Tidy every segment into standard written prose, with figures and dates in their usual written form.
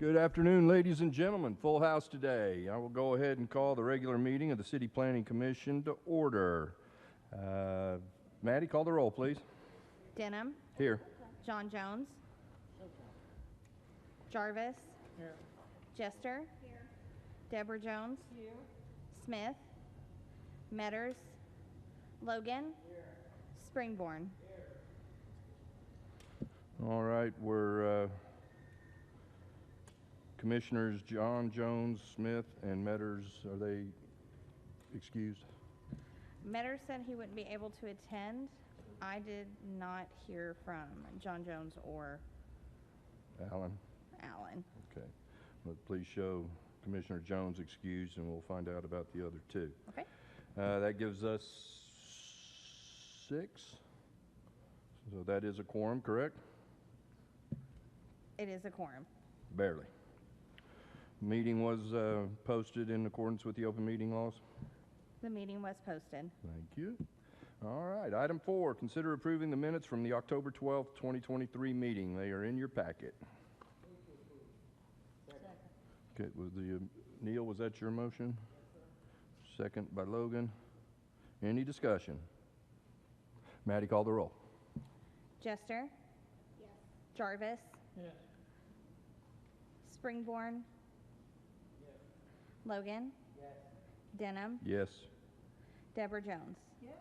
Good afternoon, ladies and gentlemen. Full house today. I will go ahead and call the regular meeting of the City Planning Commission to order. Maddie, call the roll, please. Denham. Here. John Jones. Jarvis. Here. Jester. Here. Deborah Jones. Here. Smith. Metters. Logan. Here. Springborn. All right, we're Commissioners John Jones, Smith, and Metters, are they excused? Metters said he wouldn't be able to attend. I did not hear from John Jones or Alan? Alan. Okay. Well, please show Commissioner Jones excused, and we'll find out about the other two. Okay. That gives us 6. So that is a quorum, correct? It is a quorum. Barely. Meeting was posted in accordance with the open meeting laws? The meeting was posted. Thank you. All right, item 4, consider approving the minutes from the October 12th, 2023 meeting. They are in your packet. Okay, Neil, was that your motion? Second by Logan. Any discussion? Maddie, call the roll. Jester. Yes. Jarvis. Yes. Springborn. Yes. Logan. Yes. Denham. Yes. Deborah Jones. Yes.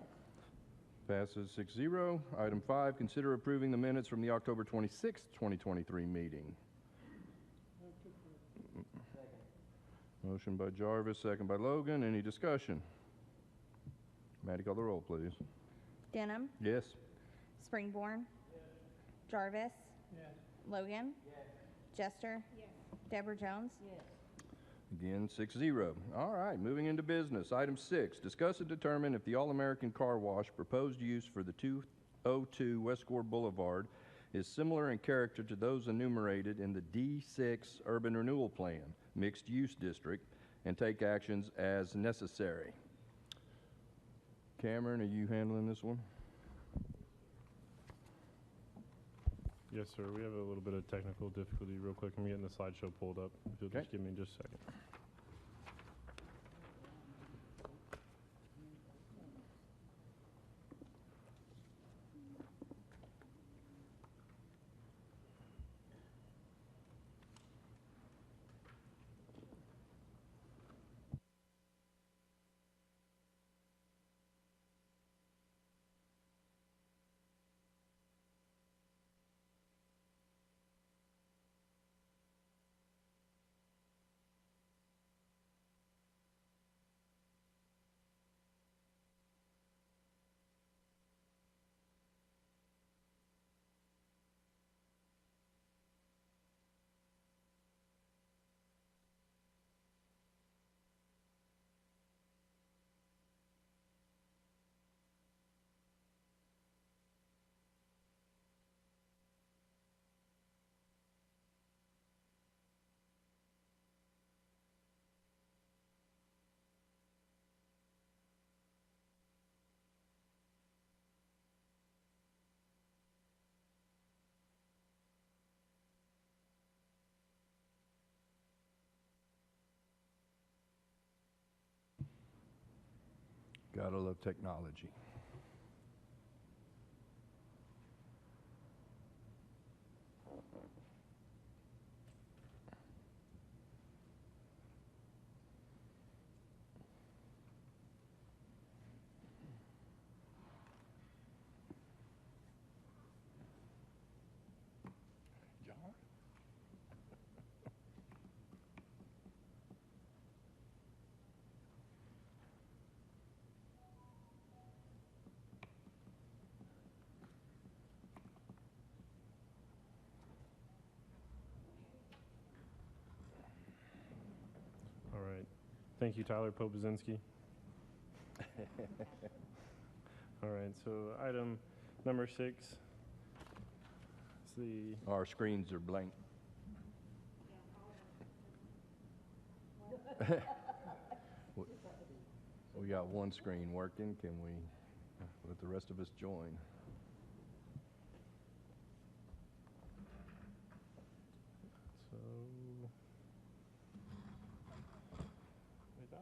Passes 6-0. Item 5, consider approving the minutes from the October 26th, 2023 meeting. Motion by Jarvis, second by Logan. Any discussion? Maddie, call the roll, please. Denham. Yes. Springborn. Yes. Jarvis. Yes. Logan. Yes. Jester. Yes. Deborah Jones. Yes. Again, 6-0. All right, moving into business. Item 6, discuss and determine if the All-American Car Wash proposed use for the 202 West Gore Boulevard is similar in character to those enumerated in the D6 Urban Renewal Plan, Mixed Use District, and take actions as necessary. Cameron, are you handling this one? Yes, sir. We have a little bit of technical difficulty real quick. I'm getting the slideshow pulled up. If you'll just give me just a second. Gotta love technology. John? All right. Thank you, Tyler Popozinski. All right. So item number 6 is the Our screens are blank. We got one screen working. Can we let the rest of us join? so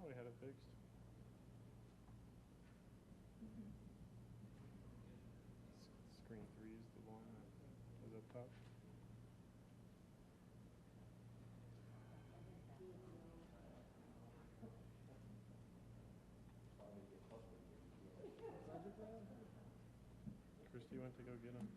thought we had it fixed. Screen 3 is the one that is up top. Christy went to go get him.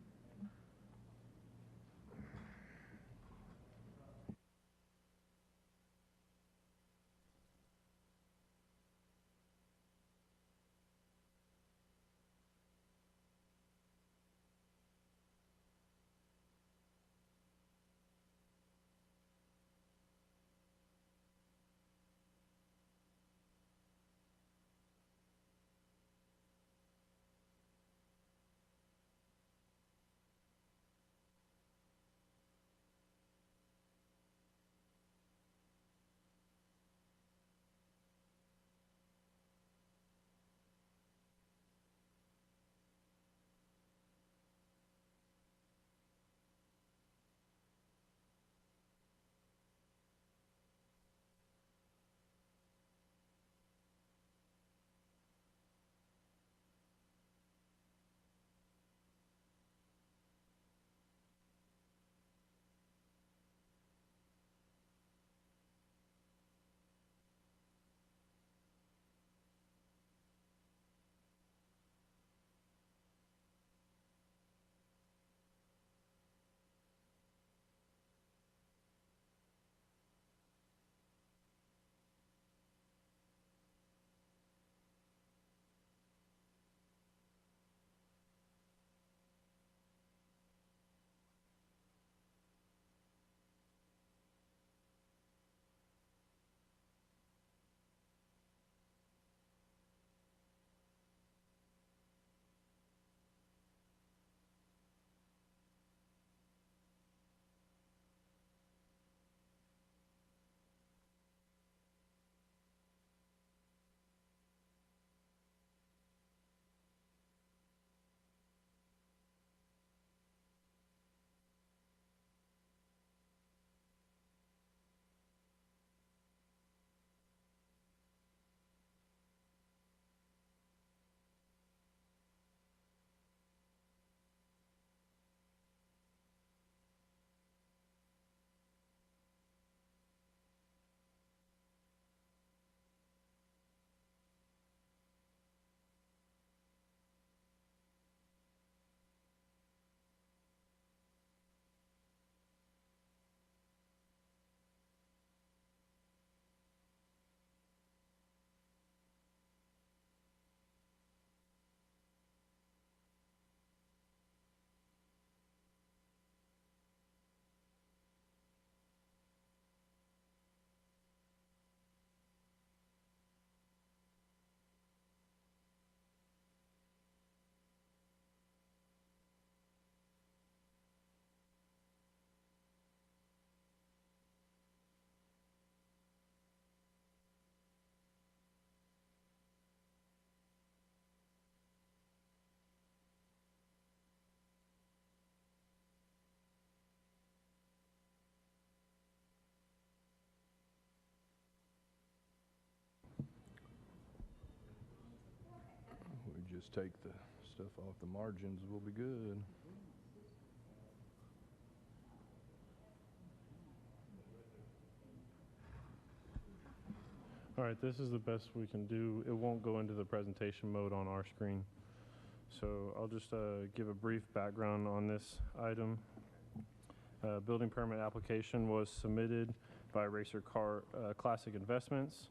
We just take the stuff off the margins, we'll be good. All right, this is the best we can do. It won't go into the presentation mode on our screen. So I'll just give a brief background on this item. Building permit application was submitted by Racer Car Classic Investments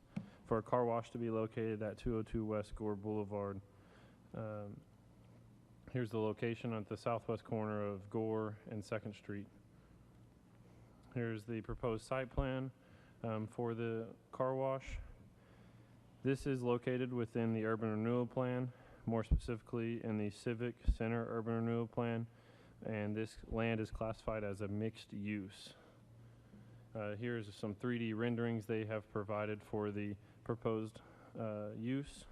for a car wash to be located at 202 West Gore Boulevard. Here's the location at the southwest corner of Gore and 2nd Street. Here's the proposed site plan for the car wash. This is located within the Urban Renewal Plan, more specifically in the Civic Center Urban Renewal Plan, and this land is classified as a mixed use. Here's some 3D renderings they have provided for the proposed use.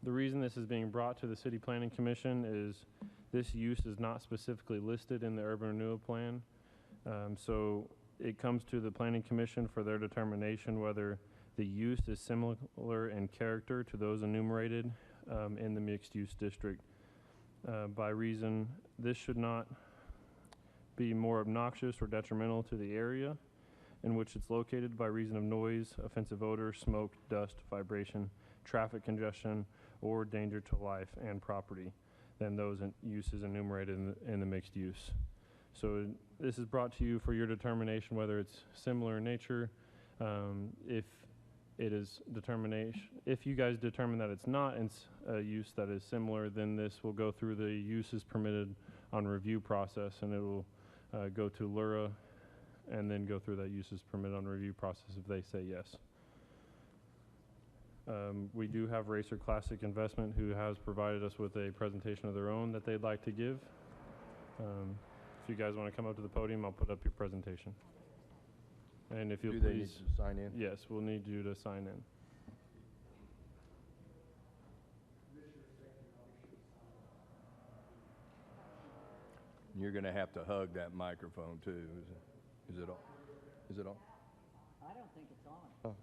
The reason this is being brought to the City Planning Commission is this use is not specifically listed in the Urban Renewal Plan. So it comes to the Planning Commission for their determination whether The use is similar in character to those enumerated in the mixed-use district. By reason, this should not be more obnoxious or detrimental to the area in which it's located by reason of noise, offensive odor, smoke, dust, vibration, traffic congestion, or danger to life and property than those uses enumerated in the mixed use. So this is brought to you for your determination whether it's similar in nature. If you guys determine that it's not a use that is similar, then this will go through the uses permitted on review process, and it will go to LURA and then go through that uses permitted on review process if they say yes. We do have Racer Classic Investment, who has provided us with a presentation of their own that they'd like to give. If you guys want to come up to the podium, I'll put up your presentation. And if you'll Do they need please, to sign in? yes, we'll need you to sign in. You're going to have to hug that microphone too. Is it on? Is it on? I don't think it's on.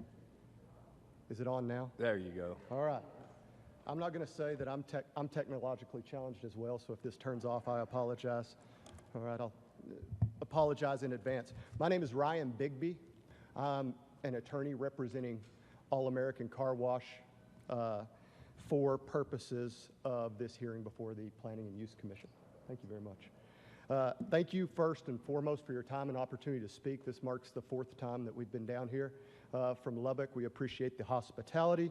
Is it on now? There you go. All right. I'm not going to say that I'm technologically challenged as well, so if this turns off, I apologize. All right, I'll apologize in advance. My name is Ryan Bigby. I'm an attorney representing All American Car Wash for purposes of this hearing before the Planning and Use Commission. Thank you very much. Thank you first and foremost for your time and opportunity to speak. This marks the 4th time that we've been down here from Lubbock. We appreciate the hospitality.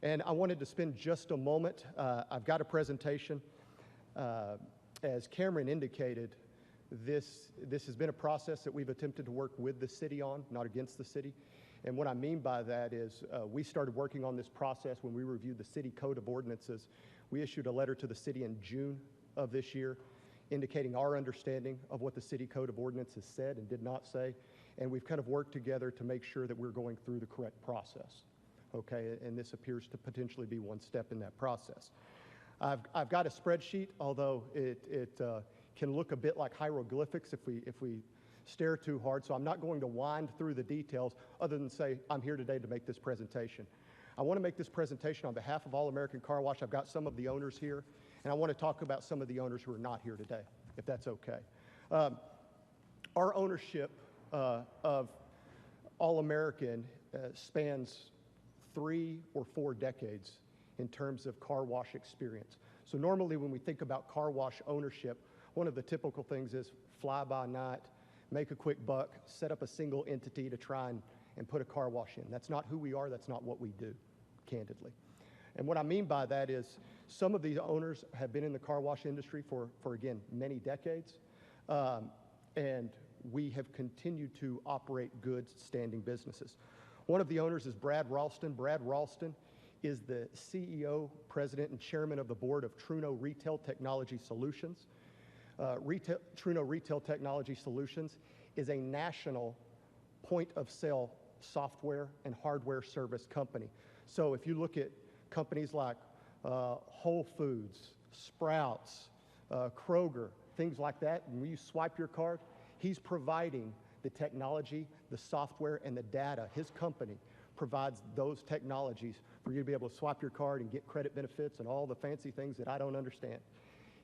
And I wanted to spend just a moment. I've got a presentation. As Cameron indicated, this has been a process that we've attempted to work with the city on, not against the city. And what I mean by that is we started working on this process when we reviewed the city code of ordinances. We issued a letter to the city in June of this year indicating our understanding of what the city code of ordinances said and did not say. And we've kind of worked together to make sure that we're going through the correct process. Okay, and this appears to potentially be one step in that process. I've got a spreadsheet, although it can look a bit like hieroglyphics if we stare too hard. So I'm not going to wind through the details other than say I'm here today to make this presentation. I want to make this presentation on behalf of All American Car Wash. I've got some of the owners here, and I want to talk about some of the owners who are not here today, if that's okay. Our ownership of All American spans 3 or 4 decades in terms of car wash experience. So normally when we think about car wash ownership, one of the typical things is fly by night, make a quick buck, set up a single entity to try and put a car wash in. That's not who we are, that's not what we do, candidly. And what I mean by that is some of these owners have been in the car wash industry for again, many decades, and we have continued to operate good standing businesses. One of the owners is Brad Ralston. Brad Ralston is the CEO, president, and chairman of the board of Truno Retail Technology Solutions. Truno Retail Technology Solutions is a national point-of-sale software and hardware service company. So if you look at companies like Whole Foods, Sprouts, Kroger, things like that, when you swipe your card, he's providing the technology, the software, and the data. His company provides those technologies for you to be able to swipe your card and get credit benefits and all the fancy things that I don't understand.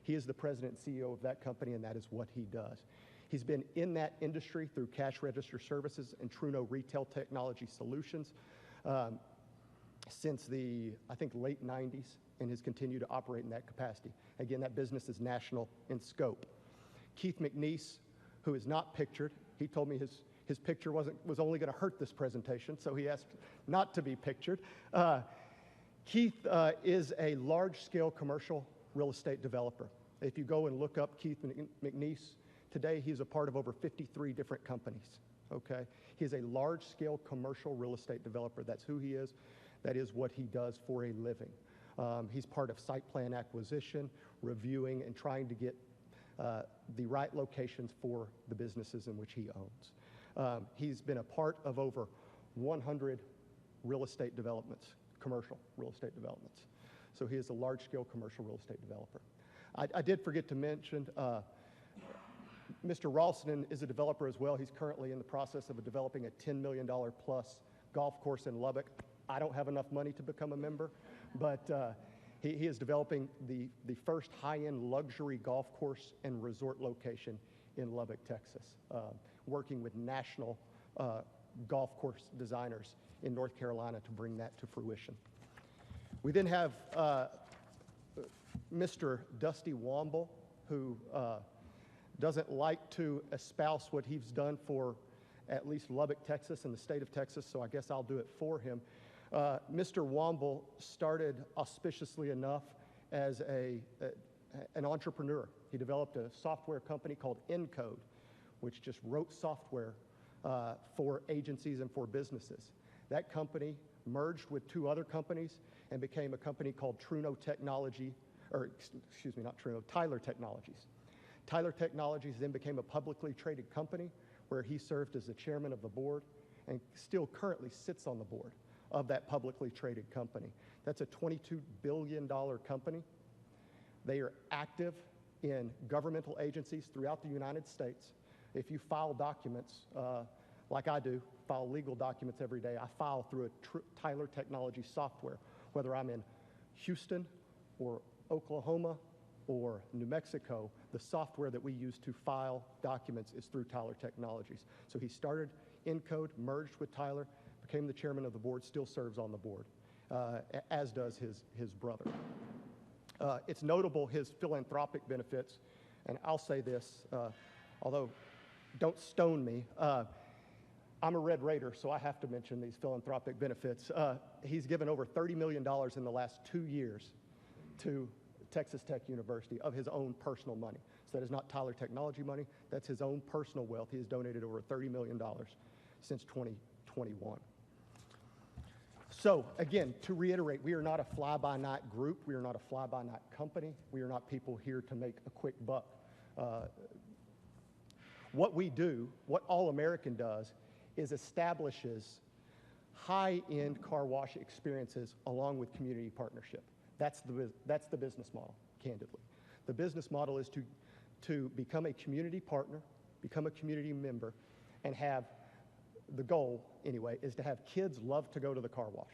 He is the president and CEO of that company, and that is what he does. He's been in that industry through Cash Register Services and Truno Retail Technology Solutions since the, I think, late 90s, and has continued to operate in that capacity. Again, that business is national in scope. Keith McNeese, who is not pictured, he told me his picture was only going to hurt this presentation, so he asked not to be pictured. Keith is a large-scale commercial real estate developer. If you go and look up Keith McNeese, today he's a part of over 53 different companies, okay? He is a large-scale commercial real estate developer. That's who he is. That is what he does for a living. He's part of site plan acquisition, reviewing, and trying to get the right locations for the businesses in which he owns. He's been a part of over 100 real estate developments, commercial real estate developments. So he is a large-scale commercial real estate developer. I did forget to mention, Mr. Ralston is a developer as well. He's currently in the process of developing a $10 million plus golf course in Lubbock. I don't have enough money to become a member, but he is developing the first high-end luxury golf course and resort location in Lubbock, Texas, working with national golf course designers in North Carolina to bring that to fruition. We then have Mr. Dusty Womble, who doesn't like to espouse what he's done for at least Lubbock, Texas, and the state of Texas, so I guess I'll do it for him. Mr. Womble started auspiciously enough as an entrepreneur. He developed a software company called Encode, which just wrote software for agencies and for businesses. That company merged with two other companies and became a company called Truno Technology, or excuse me, not Truno, Tyler Technologies. Tyler Technologies then became a publicly traded company where he served as the chairman of the board and still currently sits on the board of that publicly traded company. That's a $22 billion company. They are active in governmental agencies throughout the United States. If you file documents, like I do, file legal documents every day, I file through a Tyler Technology software, whether I'm in Houston or Oklahoma or New Mexico. The software that we use to file documents is through Tyler Technologies. So he started Encode, merged with Tyler, became the chairman of the board, still serves on the board, as does his brother. It's notable his philanthropic benefits, and I'll say this, although don't stone me, I'm a Red Raider, so I have to mention these philanthropic benefits. He's given over $30 million in the last 2 years to Texas Tech University of his own personal money. So that is not Tyler Technology money, that's his own personal wealth. He has donated over $30 million since 2021. So again, to reiterate, we are not a fly-by-night group. We are not a fly-by-night company. We are not people here to make a quick buck. What we do, what All American does, is establishes high-end car wash experiences along with community partnership. That's the business model, candidly. The business model is to become a community partner, become a community member, and have the goal, anyway, is to have kids love to go to the car wash.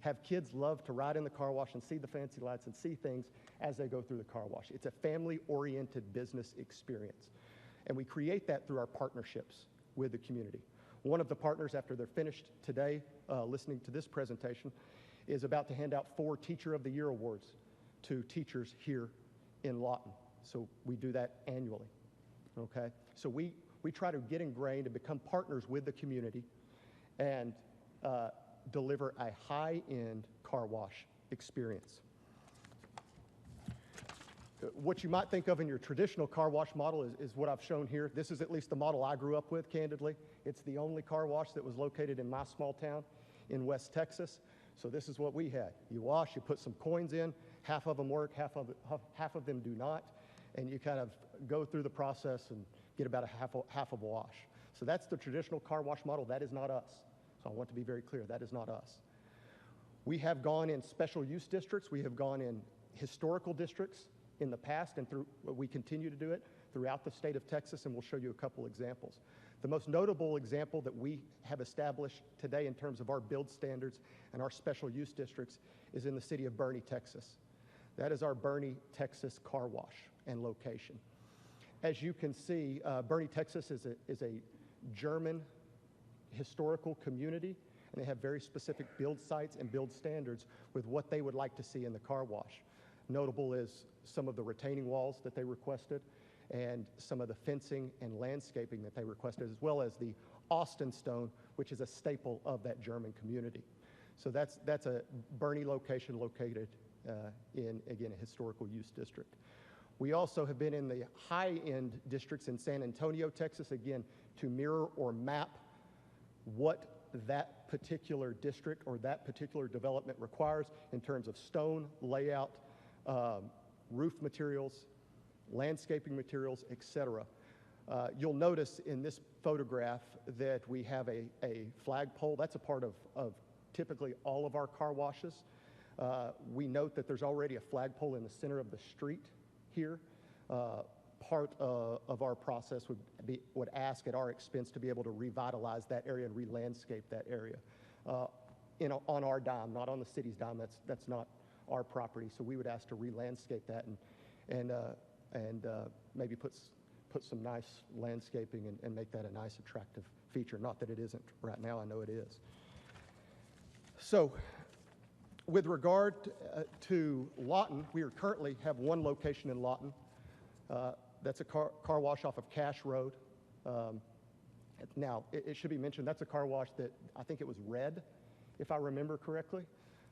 Have kids love to ride in the car wash and see the fancy lights and see things as they go through the car wash. It's a family-oriented business experience. And we create that through our partnerships with the community. One of the partners, after they're finished today, listening to this presentation, is about to hand out 4 Teacher of the Year awards to teachers here in Lawton. So we do that annually, okay? So we try to get ingrained and become partners with the community and deliver a high-end car wash experience. What you might think of in your traditional car wash model is what I've shown here. This is at least the model I grew up with, candidly. It's the only car wash that was located in my small town in West Texas. So this is what we had. You wash, you put some coins in, half of them work, half of them do not, and you kind of go through the process and get about half of a wash. So that's the traditional car wash model. That is not us. So I want to be very clear, that is not us. We have gone in special use districts. We have gone in historical districts in the past, and we continue to do it throughout the state of Texas, and we'll show you a couple examples. The most notable example that we have established today in terms of our build standards and our special use districts is in the city of Bernie, Texas. That is our Bernie, Texas car wash and location. As you can see, Bernie, Texas is a German historical community, and they have very specific build sites and build standards with what they would like to see in the car wash. Notable is some of the retaining walls that they requested and some of the fencing and landscaping that they requested, as well as the Austin stone, which is a staple of that German community. So that's a Bernie location located in, again, a historical use district. We also have been in the high-end districts in San Antonio, Texas, again, to mirror or map what that particular district or that particular development requires in terms of stone, layout, roof materials, landscaping materials, etc. You'll notice in this photograph that we have a flagpole. That's a part of typically all of our car washes. We note that there's already a flagpole in the center of the street here. Part of our process would ask at our expense to be able to revitalize that area and re-landscape that area. on our dime, not on the city's dime. That's not our property. So we would ask to re-landscape that and maybe put some nice landscaping and make that a nice, attractive feature. Not that it isn't right now. I know it is. So with regard to Lawton, we currently have one location in Lawton. That's a car wash off of Cash Road. Now, it should be mentioned, that's a car wash that I think it was red, if I remember correctly.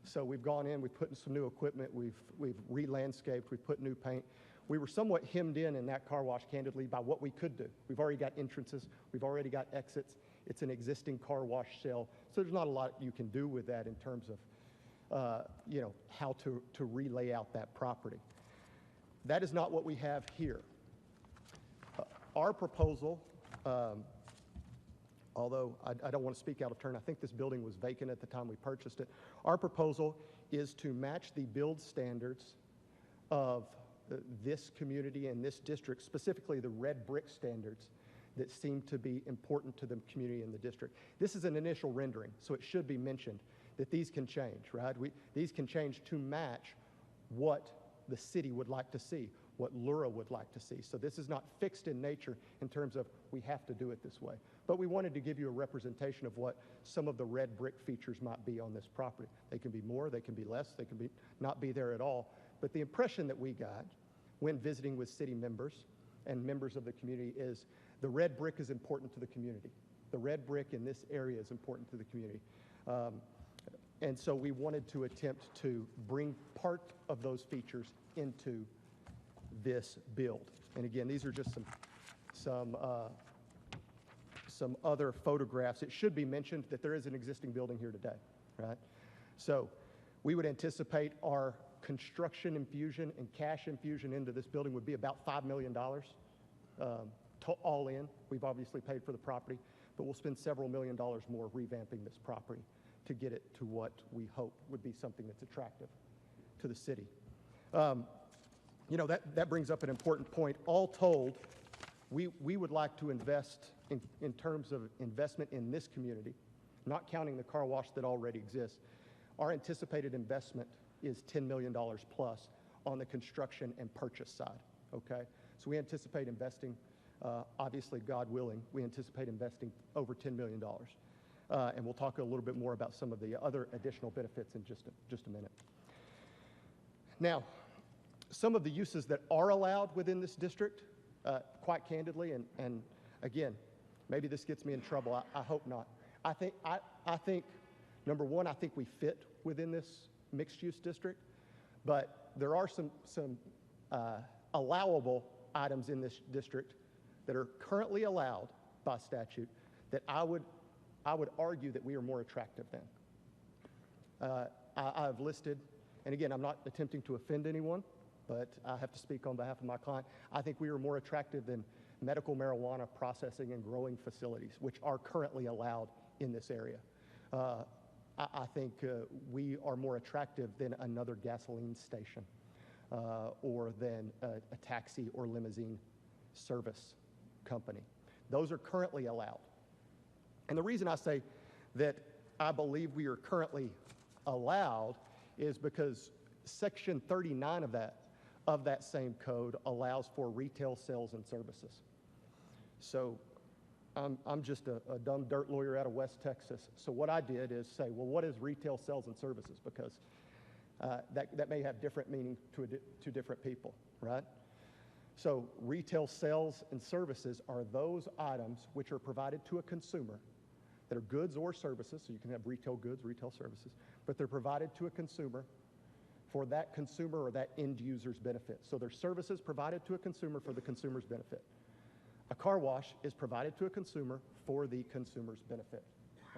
So we've gone in, we've put in some new equipment, we've re-landscaped, we've put new paint. We were somewhat hemmed in that car wash, candidly, by what we could do. We've already got entrances, we've already got exits. It's an existing car wash shell, so there's not a lot you can do with that in terms of, how to relay out that property. That is not what we have here. Our proposal, although I don't want to speak out of turn, I think this building was vacant at the time we purchased it. Our proposal is to match the build standards of this community and this district, specifically the red brick standards that seem to be important to the community in the district. This is an initial rendering, so it should be mentioned that these can change, right? These can change to match what the city would like to see, what Lura would like to see. So this is not fixed in nature in terms of we have to do it this way. But we wanted to give you a representation of what some of the red brick features might be on this property. They can be more, they can be less, they can not be there at all. But the impression that we got when visiting with city members and members of the community is the red brick is important to the community. The red brick in this area is important to the community. And so we wanted to attempt to bring part of those features into this build. And again, these are just some other photographs. It should be mentioned that there is an existing building here today, right? So we would anticipate our construction infusion and cash infusion into this building would be about $5 million all in. We've obviously paid for the property, but we'll spend several million dollars more revamping this property to get it to what we hope would be something that's attractive to the city. That brings up an important point. All told, we would like to invest in terms of investment in this community, not counting the car wash that already exists. Our anticipated investment is $10 million plus on the construction and purchase side, okay? So we anticipate investing, obviously, God willing, we anticipate investing over $10 million. And we'll talk a little bit more about some of the other additional benefits in just a minute. Now, some of the uses that are allowed within this district, quite candidly, and again, maybe this gets me in trouble. I hope not. I think, number one, I think we fit within this mixed-use district, but there are some allowable items in this district that are currently allowed by statute that I would argue that we are more attractive than. I've listed, and again, I'm not attempting to offend anyone, but I have to speak on behalf of my client. I think we are more attractive than medical marijuana processing and growing facilities, which are currently allowed in this area. I think we are more attractive than another gasoline station or than a taxi or limousine service company. Those are currently allowed. And the reason I say that I believe we are currently allowed is because Section 39 of that same code allows for retail sales and services. So I'm just a dumb dirt lawyer out of West Texas. So what I did is say, well, what is retail sales and services? Because that may have different meaning to different people, right? So retail sales and services are those items which are provided to a consumer that are goods or services, so you can have retail goods, retail services, but they're provided to a consumer for that consumer or that end user's benefit. So they're services provided to a consumer for the consumer's benefit. A car wash is provided to a consumer for the consumer's benefit,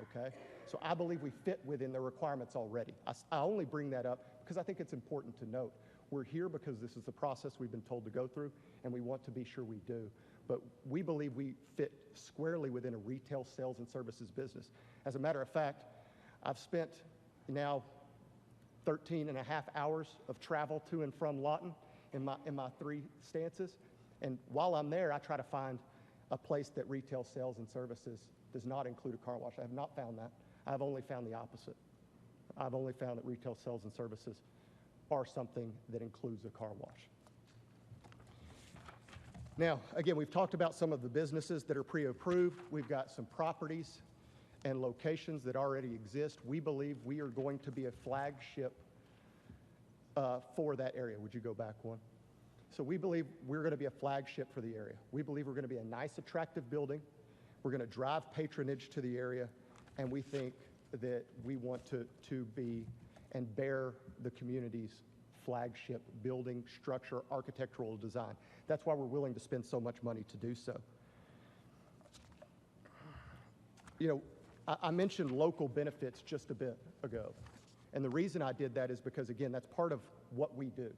okay? So I believe we fit within the requirements already. I only bring that up because I think it's important to note. We're here because this is the process we've been told to go through, and we want to be sure we do. But we believe we fit squarely within a retail sales and services business. As a matter of fact, I've spent now 13 and a half hours of travel to and from Lawton in my 3 stances. And while I'm there, I try to find a place that retail sales and services does not include a car wash. I have not found that. I've only found the opposite. I've only found that retail sales and services are something that includes a car wash. Now, again, we've talked about some of the businesses that are pre-approved. We've got some properties and locations that already exist. We believe we are going to be a flagship for that area. Would you go back one? So we believe we're going to be a flagship for the area. We believe we're going to be a nice, attractive building. We're going to drive patronage to the area, and we think that we want to be and bear the community's flagship building, structure, architectural design. That's why we're willing to spend so much money to do so. You know, I mentioned local benefits just a bit ago. And the reason I did that is because, again, that's part of what we do.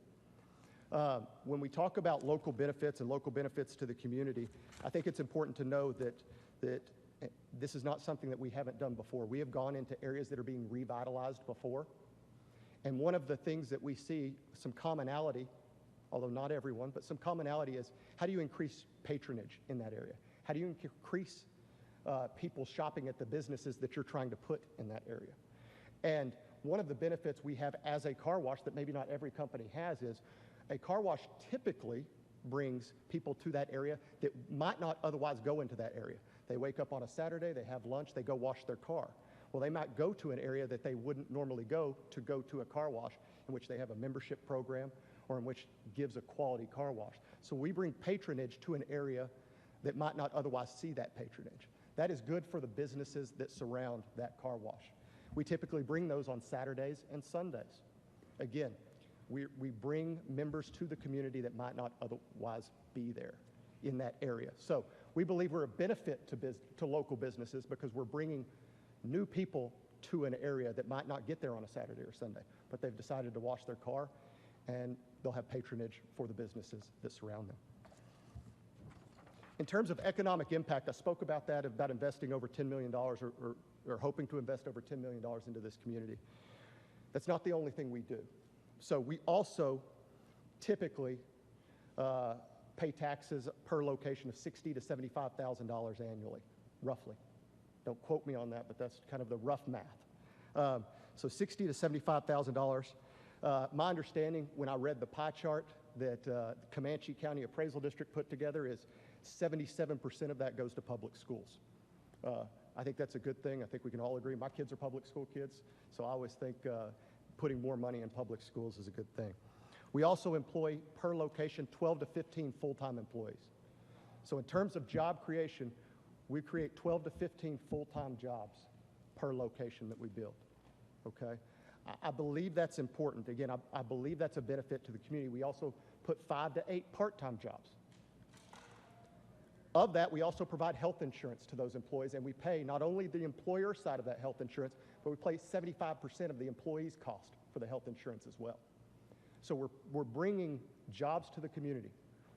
When we talk about local benefits and local benefits to the community, I think it's important to know that this is not something that we haven't done before. We have gone into areas that are being revitalized before. And one of the things that we see, some commonality, although not everyone, but some commonality is, how do you increase patronage in that area? How do you increase people shopping at the businesses that you're trying to put in that area? And one of the benefits we have as a car wash that maybe not every company has is a car wash typically brings people to that area that might not otherwise go into that area. They wake up on a Saturday, they have lunch, they go wash their car. Well, they might go to an area that they wouldn't normally go to a car wash, in which they have a membership program or in which gives a quality car wash. So we bring patronage to an area that might not otherwise see that patronage. That is good for the businesses that surround that car wash. We typically bring those on Saturdays and Sundays. Again, we bring members to the community that might not otherwise be there in that area. So we believe we're a benefit to local businesses because we're bringing new people to an area that might not get there on a Saturday or Sunday, but they've decided to wash their car, and they'll have patronage for the businesses that surround them. In terms of economic impact, I spoke about that, about investing over $10 million or hoping to invest over $10 million into this community. That's not the only thing we do. So we also typically pay taxes per location of $60,000 to $75,000 annually, roughly. Don't quote me on that, but that's kind of the rough math. So $60,000 to $75,000. My understanding when I read the pie chart that Comanche County Appraisal District put together is 77% of that goes to public schools. I think that's a good thing. I think we can all agree. My kids are public school kids, so I always think putting more money in public schools is a good thing. We also employ, per location, 12 to 15 full-time employees. So in terms of job creation, we create 12 to 15 full-time jobs per location that we build, okay? I believe that's important. Again, I believe that's a benefit to the community. We also put 5 to 8 part-time jobs. Of that, we also provide health insurance to those employees, and we pay not only the employer side of that health insurance, but we pay 75% of the employee's cost for the health insurance as well. So we're bringing jobs to the community.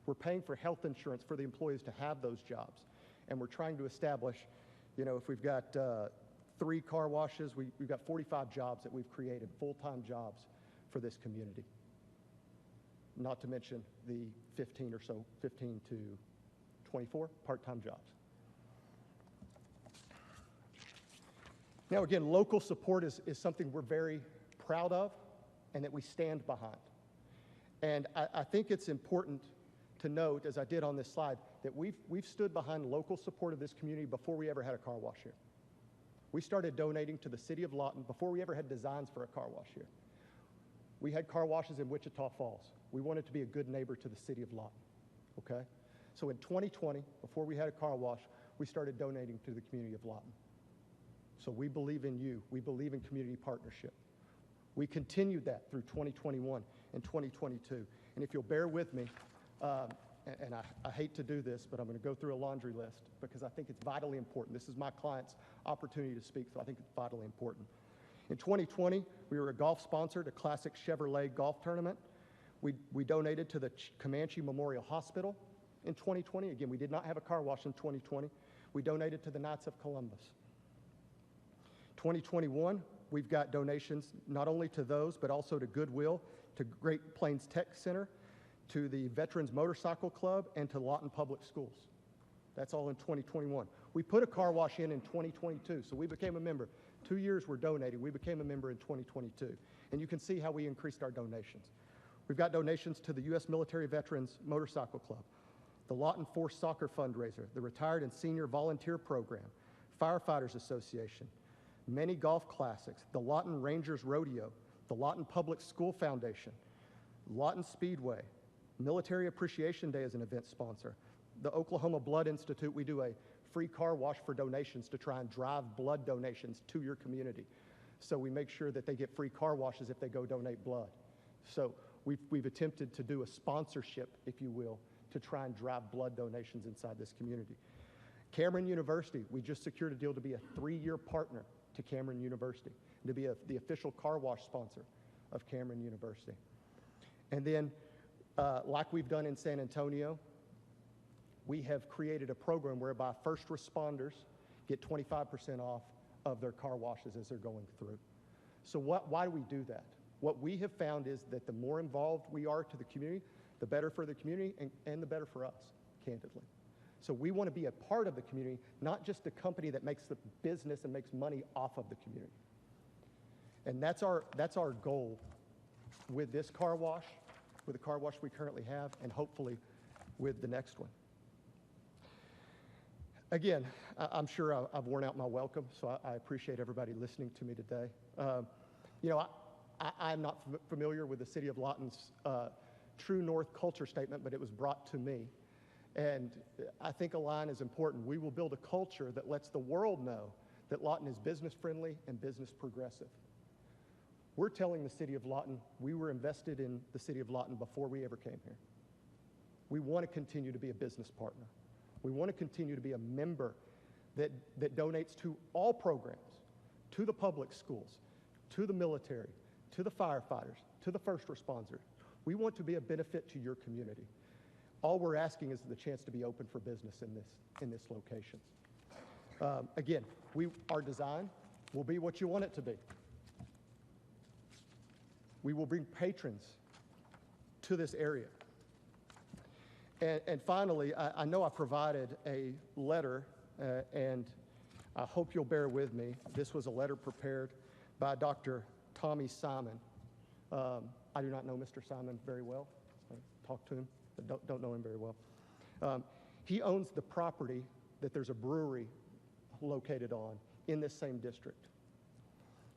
We're paying for health insurance for the employees to have those jobs. And we're trying to establish, you know, if we've got 3 car washes, we've got 45 jobs that we've created, full-time jobs for this community. Not to mention the 15 to 24 part-time jobs. Now again, local support is something we're very proud of and that we stand behind. And I think it's important to note, as I did on this slide, that we've stood behind local support of this community before we ever had a car wash here. We started donating to the city of Lawton before we ever had designs for a car wash here. We had car washes in Wichita Falls. We wanted to be a good neighbor to the city of Lawton, okay? So in 2020, before we had a car wash, we started donating to the community of Lawton. So we believe in you. We believe in community partnership. We continued that through 2021 and 2022. And if you'll bear with me, and I hate to do this, but I'm going to go through a laundry list because I think it's vitally important. This is my client's opportunity to speak, so I think it's vitally important. In 2020, we were a golf sponsor to Classic Chevrolet Golf Tournament. We donated to the Comanche Memorial Hospital in 2020. Again, we did not have a car wash in 2020. We donated to the Knights of Columbus. 2021, we've got donations not only to those, but also to Goodwill, to Great Plains Tech Center, to the Veterans Motorcycle Club, and to Lawton Public Schools. That's all in 2021. We put a car wash in 2022, so we became a member 2 years we're donating. We became a member in 2022. And you can see how we increased our donations. We've got donations to the U.S. Military Veterans Motorcycle Club, the Lawton Force Soccer Fundraiser, the Retired and Senior Volunteer Program, Firefighters Association, many golf classics, the Lawton Rangers Rodeo, the Lawton Public School Foundation, Lawton Speedway, Military Appreciation Day as an event sponsor, the Oklahoma Blood Institute. We do a free car wash for donations to try and drive blood donations to your community. So we make sure that they get free car washes if they go donate blood. So we've attempted to do a sponsorship, if you will, to try and drive blood donations inside this community. Cameron University, we just secured a deal to be a 3-year partner to Cameron University, and to be the official car wash sponsor of Cameron University. And then, like we've done in San Antonio, we have created a program whereby first responders get 25% off of their car washes as they're going through. So why do we do that? What we have found is that the more involved we are to the community, the better for the community and the better for us, candidly. So we want to be a part of the community, not just a company that makes the business and makes money off of the community. And that's our goal with this car wash, with the car wash we currently have, and hopefully with the next one. Again, I'm sure I've worn out my welcome, so I appreciate everybody listening to me today. You know, I'm not familiar with the City of Lawton's True North culture statement, but it was brought to me. And I think a line is important. We will build a culture that lets the world know that Lawton is business friendly and business progressive. We're telling the City of Lawton we were invested in the City of Lawton before we ever came here. We want to continue to be a business partner. We want to continue to be a member that donates to all programs, to the public schools, to the military, to the firefighters, to the first responders. We want to be a benefit to your community. All we're asking is the chance to be open for business in this location. Again, our design will be what you want it to be. We will bring patrons to this area. And finally, I know I provided a letter, and I hope you'll bear with me. This was a letter prepared by Dr. Tommy Simon. I do not know Mr. Simon very well. I talked to him, but don't know him very well. He owns the property that there's a brewery located on in this same district.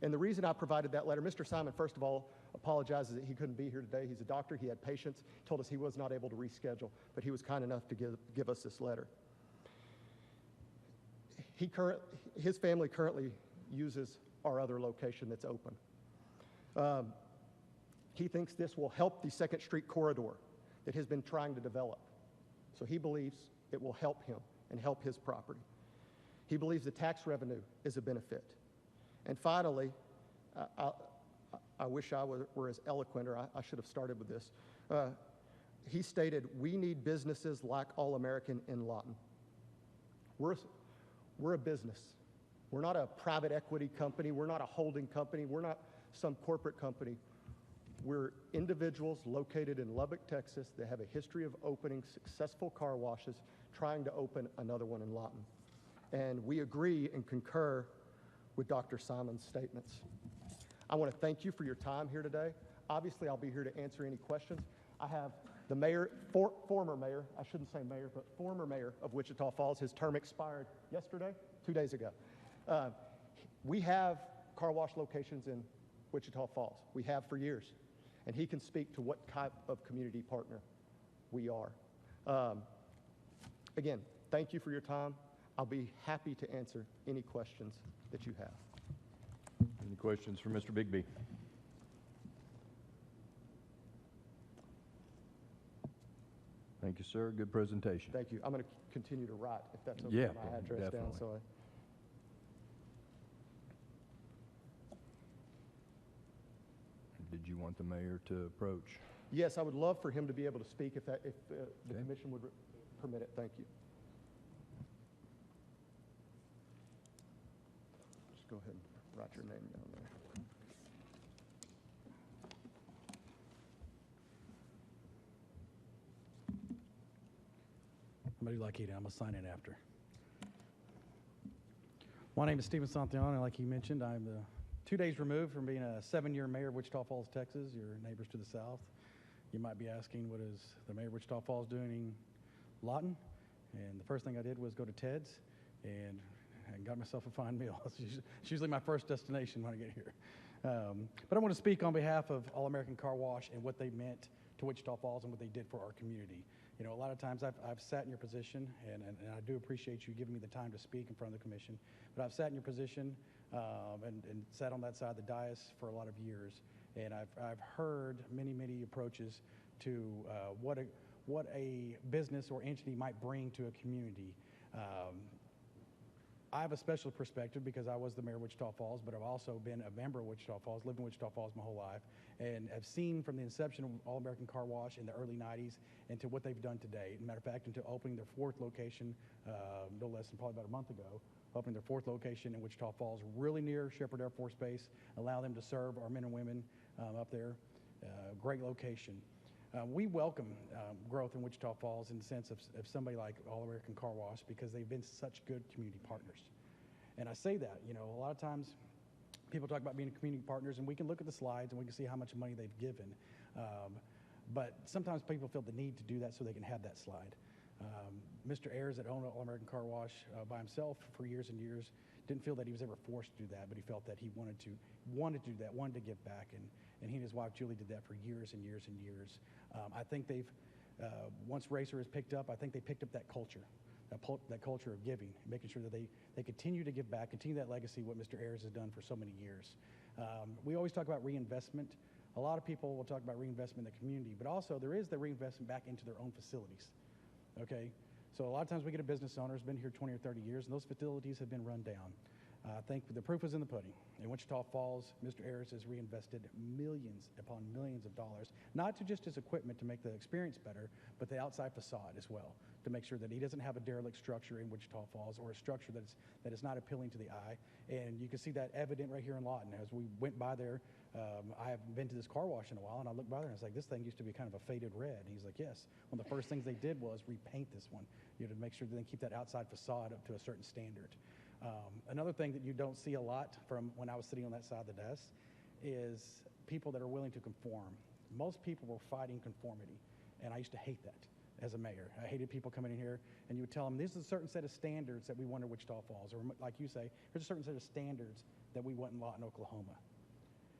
And the reason I provided that letter, Mr. Simon, first of all, apologizes that he couldn't be here today. He's a doctor. He had patients. Told us he was not able to reschedule, but he was kind enough to give us this letter. His family currently uses our other location that's open. He thinks this will help the 2nd Street corridor that has been trying to develop. So he believes it will help him and help his property. He believes the tax revenue is a benefit. And finally, I wish I were as eloquent, or I should have started with this. He stated, we need businesses like All American in Lawton. We're a business. We're not a private equity company. We're not a holding company. We're not some corporate company. We're individuals located in Lubbock, Texas that have a history of opening successful car washes, trying to open another one in Lawton. And we agree and concur with Dr. Simon's statements. I want to thank you for your time here today. Obviously, I'll be here to answer any questions. I have the mayor, former mayor, I shouldn't say mayor, but former mayor of Wichita Falls. His term expired yesterday, 2 days ago. We have car wash locations in Wichita Falls. We have for years. And he can speak to what type of community partner we are. Again, thank you for your time. I'll be happy to answer any questions that you have. Any questions for Mr. Bigby? Thank you, sir. Good presentation. Thank you. I'm going to continue to write, if that's okay, Yeah, my address down. definitely. So Did you want the mayor to approach? yes, I would love for him to be able to speak if the Okay. commission would permit it. Thank you. Just go ahead and write your name down there. I'm going to do like he did. I'm going to sign in after. My name is Stephen Santiano. Like he mentioned, I'm 2 days removed from being a 7-year mayor of Wichita Falls, Texas, your neighbors to the south. You might be asking, what is the mayor of Wichita Falls doing in Lawton? And the first thing I did was go to Ted's and got myself a fine meal. It's usually my first destination when I get here. But I want to speak on behalf of All American Car Wash and what they meant to Wichita Falls and what they did for our community. You know, a lot of times I've sat in your position, and I do appreciate you giving me the time to speak in front of the commission, but I've sat in your position and sat on that side of the dais for a lot of years, and I've heard many approaches to what a business or entity might bring to a community. I have a special perspective because I was the mayor of Wichita Falls, but I've also been a member of Wichita Falls, lived in Wichita Falls my whole life, and have seen from the inception of All American Car Wash in the early 90s into what they've done today. As a matter of fact, into opening their 4th location, no less than probably about a month ago, opening their 4th location in Wichita Falls, really near Shepherd Air Force Base, allow them to serve our men and women up there. Great location. We welcome growth in Wichita Falls in the sense of somebody like All American Car Wash because they've been such good community partners. And I say that, you know, a lot of times people talk about being community partners, and we can look at the slides and we can see how much money they've given. But sometimes people feel the need to do that so they can have that slide. Mr. Ayers that owned All American Car Wash by himself for years and years didn't feel that he was ever forced to do that, but he felt that he wanted to do that, wanted to give back, and he and his wife Julie did that for years and years and years. I think they've, once Racer has picked up, I think they picked up that culture, that culture of giving, making sure that they continue to give back, continue that legacy, what Mr. Ayers has done for so many years. We always talk about reinvestment. A lot of people will talk about reinvestment in the community, but also there is the reinvestment back into their own facilities, okay? So a lot of times we get a business owner who's been here 20 or 30 years, and those facilities have been run down. I think the proof is in the pudding. In Wichita Falls, Mr. Ayers has reinvested millions upon millions of dollars, not to just his equipment to make the experience better, but the outside facade as well, to make sure that he doesn't have a derelict structure in Wichita Falls or a structure that is not appealing to the eye. And you can see that evident right here in Lawton. As we went by there, I haven't been to this car wash in a while, and I looked by there and I was like, this thing used to be kind of a faded red. And he's like, yes. One of the first things they did was repaint this one, you know, to make sure that they keep that outside facade up to a certain standard. Another thing that you don't see a lot from when I was sitting on that side of the desk is people that are willing to conform. Most people were fighting conformity, and I used to hate that as a mayor. I hated people coming in here, and you would tell them, this is a certain set of standards that we want in Wichita Falls, or like you say, here's a certain set of standards that we want in Lawton, Oklahoma.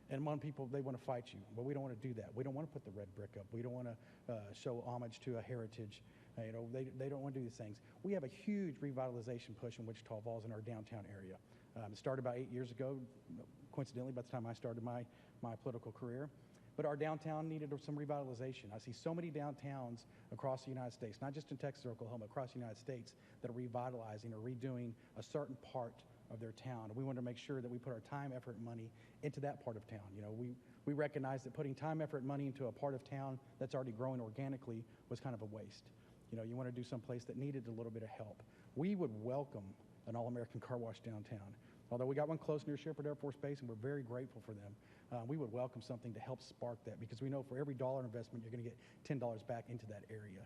And among people, they want to fight you. But we don't want to do that. We don't want to put the red brick up. We don't want to show homage to a heritage. You know, they don't want to do these things. We have a huge revitalization push in Wichita Falls in our downtown area. It started about 8 years ago, coincidentally, by the time I started my political career. But our downtown needed some revitalization. I see so many downtowns across the United States, not just in Texas or Oklahoma, across the United States, that are revitalizing or redoing a certain part of their town. And we want to make sure that we put our time, effort, and money into that part of town. You know, we recognize that putting time, effort, and money into a part of town that's already growing organically was kind of a waste. You know, you want to do someplace that needed a little bit of help. We would welcome an All-American Car Wash downtown. Although we got one close near Shepherd Air Force Base, and we're very grateful for them, we would welcome something to help spark that, because we know for every dollar investment, you're going to get $10 back into that area.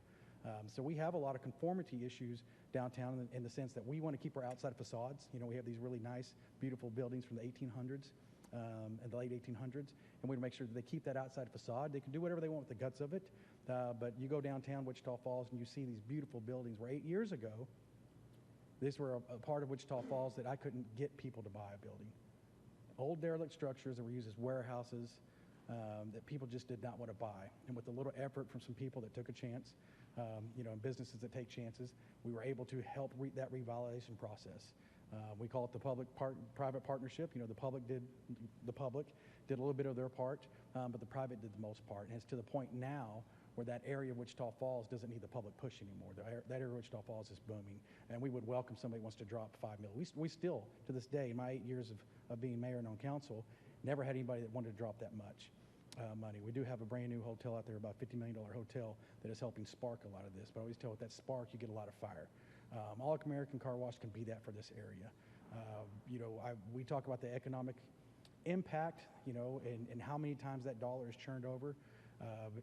So we have a lot of conformity issues downtown in the sense that we want to keep our outside facades. You know, we have these really nice, beautiful buildings from the 1800s and the late 1800s, and we want to make sure that they keep that outside facade. They can do whatever they want with the guts of it, but you go downtown Wichita Falls and you see these beautiful buildings where 8 years ago, these were a part of Wichita Falls that I couldn't get people to buy a building. Old derelict structures that were used as warehouses that people just did not want to buy. And with a little effort from some people that took a chance, you know, and businesses that take chances, we were able to help that revitalization process. We call it the public-private partnership. You know, the public did a little bit of their part, but the private did the most part. And it's to the point now where that area of Wichita Falls doesn't need the public push anymore. That area of Wichita Falls is booming, and we would welcome somebody who wants to drop $5 million. We still, to this day, in my 8 years of being mayor and on council, never had anybody that wanted to drop that much money. We do have a brand new hotel out there, about $50 million hotel, that is helping spark a lot of this. But I always tell with that spark, you get a lot of fire. All American Car Wash can be that for this area. You know, we talk about the economic impact, you know, and how many times that dollar is churned over.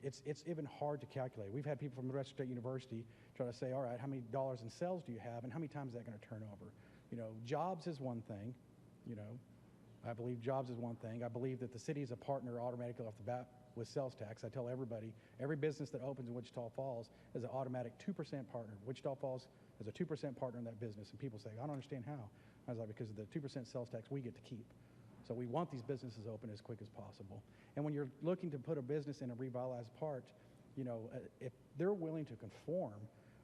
It's even hard to calculate. We've had people from Modesto State University try to say, all right, how many dollars in sales do you have, and how many times is that going to turn over? You know, jobs is one thing, you know. I believe jobs is one thing. I believe that the city is a partner automatically off the bat with sales tax. I tell everybody, every business that opens in Wichita Falls is an automatic 2% partner. Wichita Falls is a 2% partner in that business. And people say, I don't understand how. I was like, because of the 2% sales tax we get to keep. So we want these businesses open as quick as possible. And when you're looking to put a business in a revitalized part, you know, if they're willing to conform,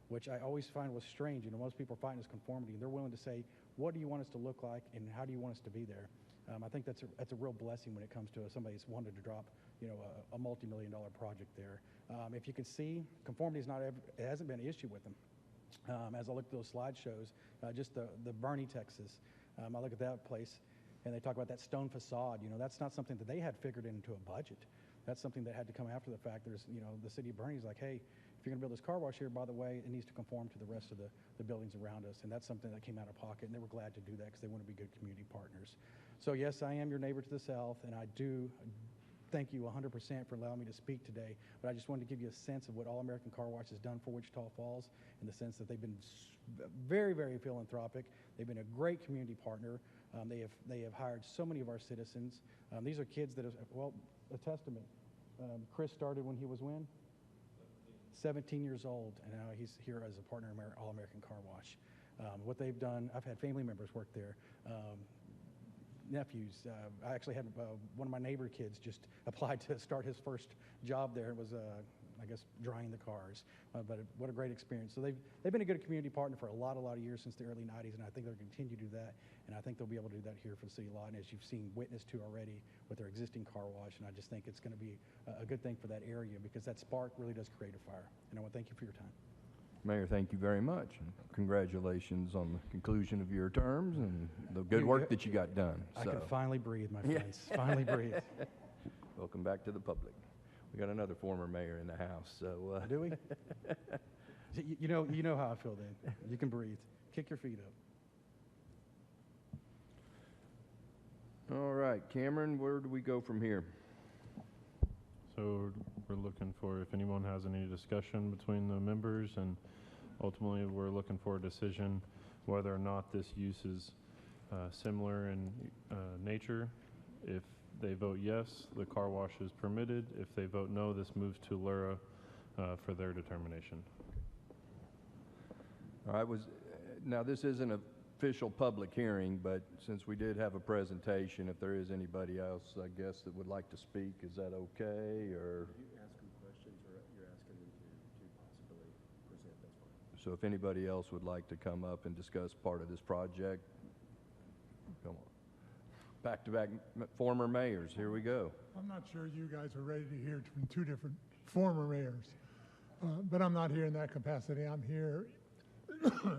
which I always find was strange, you know, most people are fighting this conformity, and they're willing to say, what do you want us to look like and how do you want us to be there? I think that's a real blessing when it comes to somebody that's wanted to drop, you know, a multi-million-dollar project there. If you can see, conformity is it hasn't been an issue with them. As I look at those slideshows, just the Bernie, Texas, I look at that place, and they talk about that stone facade. You know, that's not something that they had figured into a budget. That's something that had to come after the fact. There's, you know, the city of Bernie's like, hey, if you're going to build this car wash here, by the way, it needs to conform to the rest of the buildings around us. And that's something that came out of pocket, and they were glad to do that because they want to be good community partners. So yes, I am your neighbor to the south, and I do thank you 100% for allowing me to speak today. But I just wanted to give you a sense of what All American Car Wash has done for Wichita Falls, in the sense that they've been very, very philanthropic. They've been a great community partner. They have hired so many of our citizens. These are kids that have, well, a testament. Chris started when he was when? 17 years old, and now he's here as a partner in All American Car Wash. What they've done, I've had family members work there. Nephews. I actually had one of my neighbor kids just applied to start his first job there. It was, I guess, drying the cars. But what a great experience. So they've been a good community partner for a lot of years since the early 90s, and I think they'll continue to do that. And I think they'll be able to do that here for the city lot, and as you've seen witness to already with their existing car wash. And I just think it's going to be a good thing for that area, because that spark really does create a fire. And I want to thank you for your time. Mayor, thank you very much. Congratulations on the conclusion of your terms and the good work that you got done. I can finally breathe, my friends. Finally breathe. Welcome back to the public. We got another former mayor in the house, so. Do we? You know how I feel then. You can breathe. Kick your feet up. All right, Cameron, where do we go from here? So we're looking for if anyone has any discussion between the members, and ultimately we're looking for a decision whether or not this use is similar in nature. If they vote yes, the car wash is permitted. If they vote no, this moves to Lura for their determination. All right, now this isn't an official public hearing, but since we did have a presentation, if there is anybody else, I guess, that would like to speak, is that okay, or? You ask them questions, or you're asking them to possibly present, that's fine. So if anybody else would like to come up and discuss part of this project, come on. Back-to-back former mayors, here we go. I'm not sure you guys are ready to hear from two different former mayors, but I'm not here in that capacity. I'm here,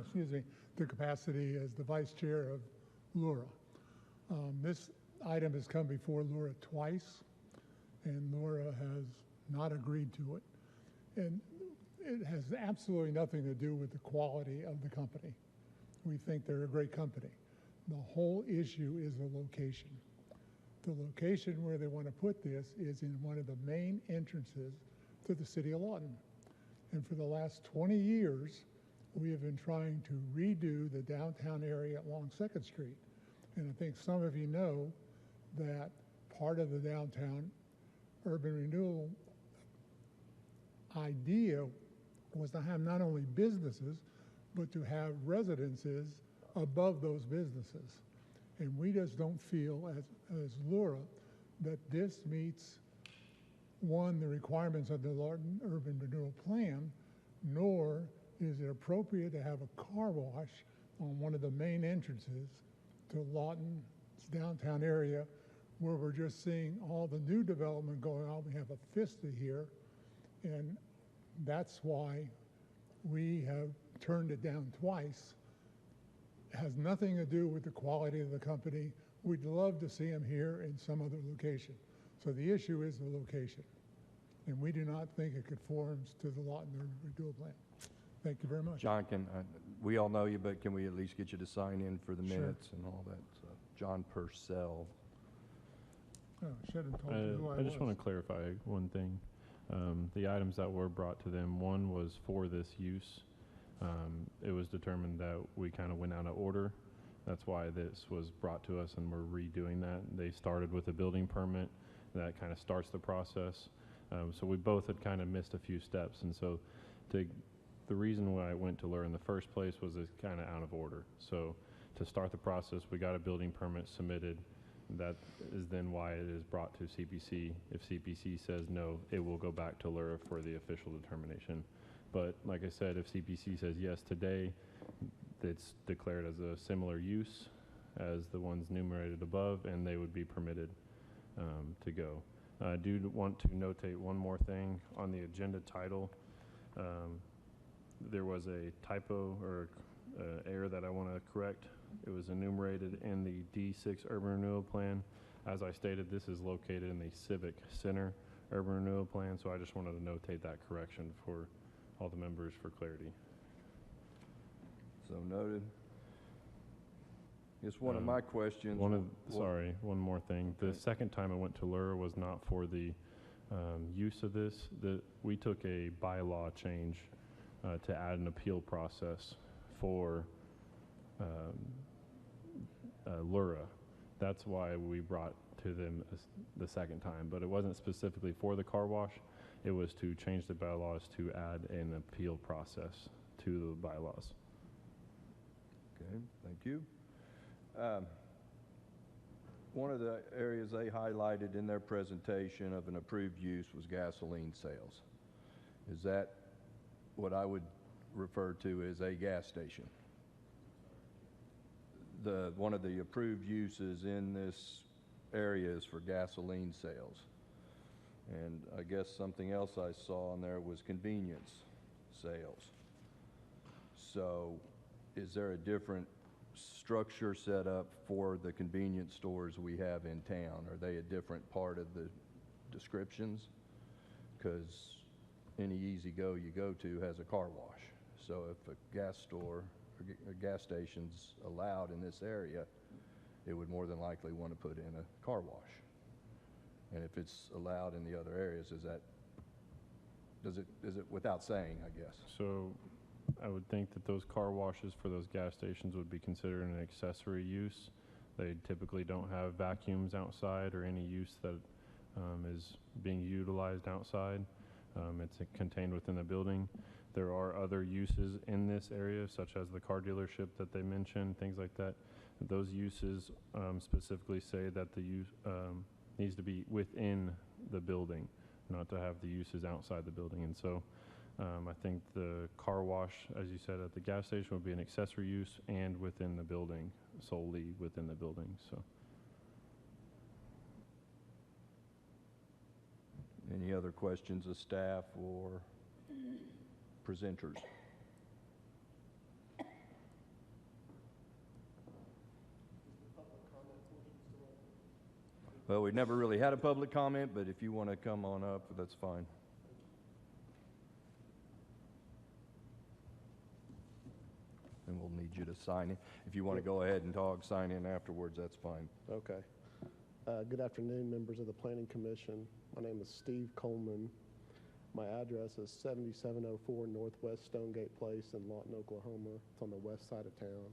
excuse me, the capacity as the vice chair of Lura. This item has come before Lura twice, and Lura has not agreed to it. And it has absolutely nothing to do with the quality of the company. We think they're a great company. The whole issue is the location. The location where they want to put this is in one of the main entrances to the city of Lawton. And for the last 20 years, we have been trying to redo the downtown area along 2nd Street. And I think some of you know that part of the downtown urban renewal idea was to have not only businesses, but to have residences above those businesses. And we just don't feel as Lura that this meets, one, the requirements of the Lawton Urban Renewal Plan, nor is it appropriate to have a car wash on one of the main entrances to Lawton's downtown area, where we're just seeing all the new development going on. We have a Vista here, and that's why we have turned it down twice. It has nothing to do with the quality of the company. We'd love to see them here in some other location. So the issue is the location, and we do not think it conforms to the Lawton Urban Renewal Plan. Thank you very much. John, we all know you, but can we at least get you to sign in for the Sure. minutes and all that stuff? John Purcell. Oh, should have told you who I was. I just want to clarify one thing. The items that were brought to them, one was for this use. It was determined that we kind of went out of order. That's why this was brought to us, and we're redoing that. They started with a building permit. That kind of starts the process. So we both had kind of missed a few steps, and so the reason why I went to Lura in the first place was it's kind of out of order. So to start the process, we got a building permit submitted. That is then why it is brought to CPC. If CPC says no, it will go back to Lura for the official determination. But like I said, if CPC says yes today, it's declared as a similar use as the ones enumerated above, and they would be permitted to go. I do want to notate one more thing on the agenda title. There was a typo or error that I want to correct. It was enumerated in the D6 Urban Renewal Plan. As I stated, this is located in the Civic Center Urban Renewal Plan, so I just wanted to notate that correction for all the members for clarity. So noted. It's one of my questions. Sorry, one more thing. The second time I went to Lura was not for the use of this. We took a bylaw change to add an appeal process for Lura. That's why we brought to them the second time, but it wasn't specifically for the car wash. It was to change the bylaws to add an appeal process to the bylaws. Okay, thank you. One of the areas they highlighted in their presentation of an approved use was gasoline sales. Is that what I would refer to as a gas station? One of the approved uses in this area is for gasoline sales. And I guess something else I saw on there was convenience sales. So is there a different structure set up for the convenience stores we have in town? Are they a different part of the descriptions? Because any E-Z-Go you go to has a car wash. So if a gas store or a gas station's allowed in this area, it would more than likely want to put in a car wash. And if it's allowed in the other areas, is it without saying, I guess? So I would think that those car washes for those gas stations would be considered an accessory use. They typically don't have vacuums outside or any use that is being utilized outside. It's contained within the building. There are other uses in this area, such as the car dealership that they mentioned, things like that. Those uses specifically say that the use needs to be within the building, not to have the uses outside the building. And so I think the car wash, as you said, at the gas station would be an accessory use and within the building, solely within the building. So. Any other questions of staff or presenters? Well, we never really had a public comment, but if you want to come on up, that's fine. And we'll need you to sign in. If you want to go ahead and talk, sign in afterwards, that's fine. Okay. Good afternoon, members of the Planning Commission. My name is Steve Coleman. My address is 7704 Northwest Stonegate Place in Lawton, Oklahoma. It's on the west side of town.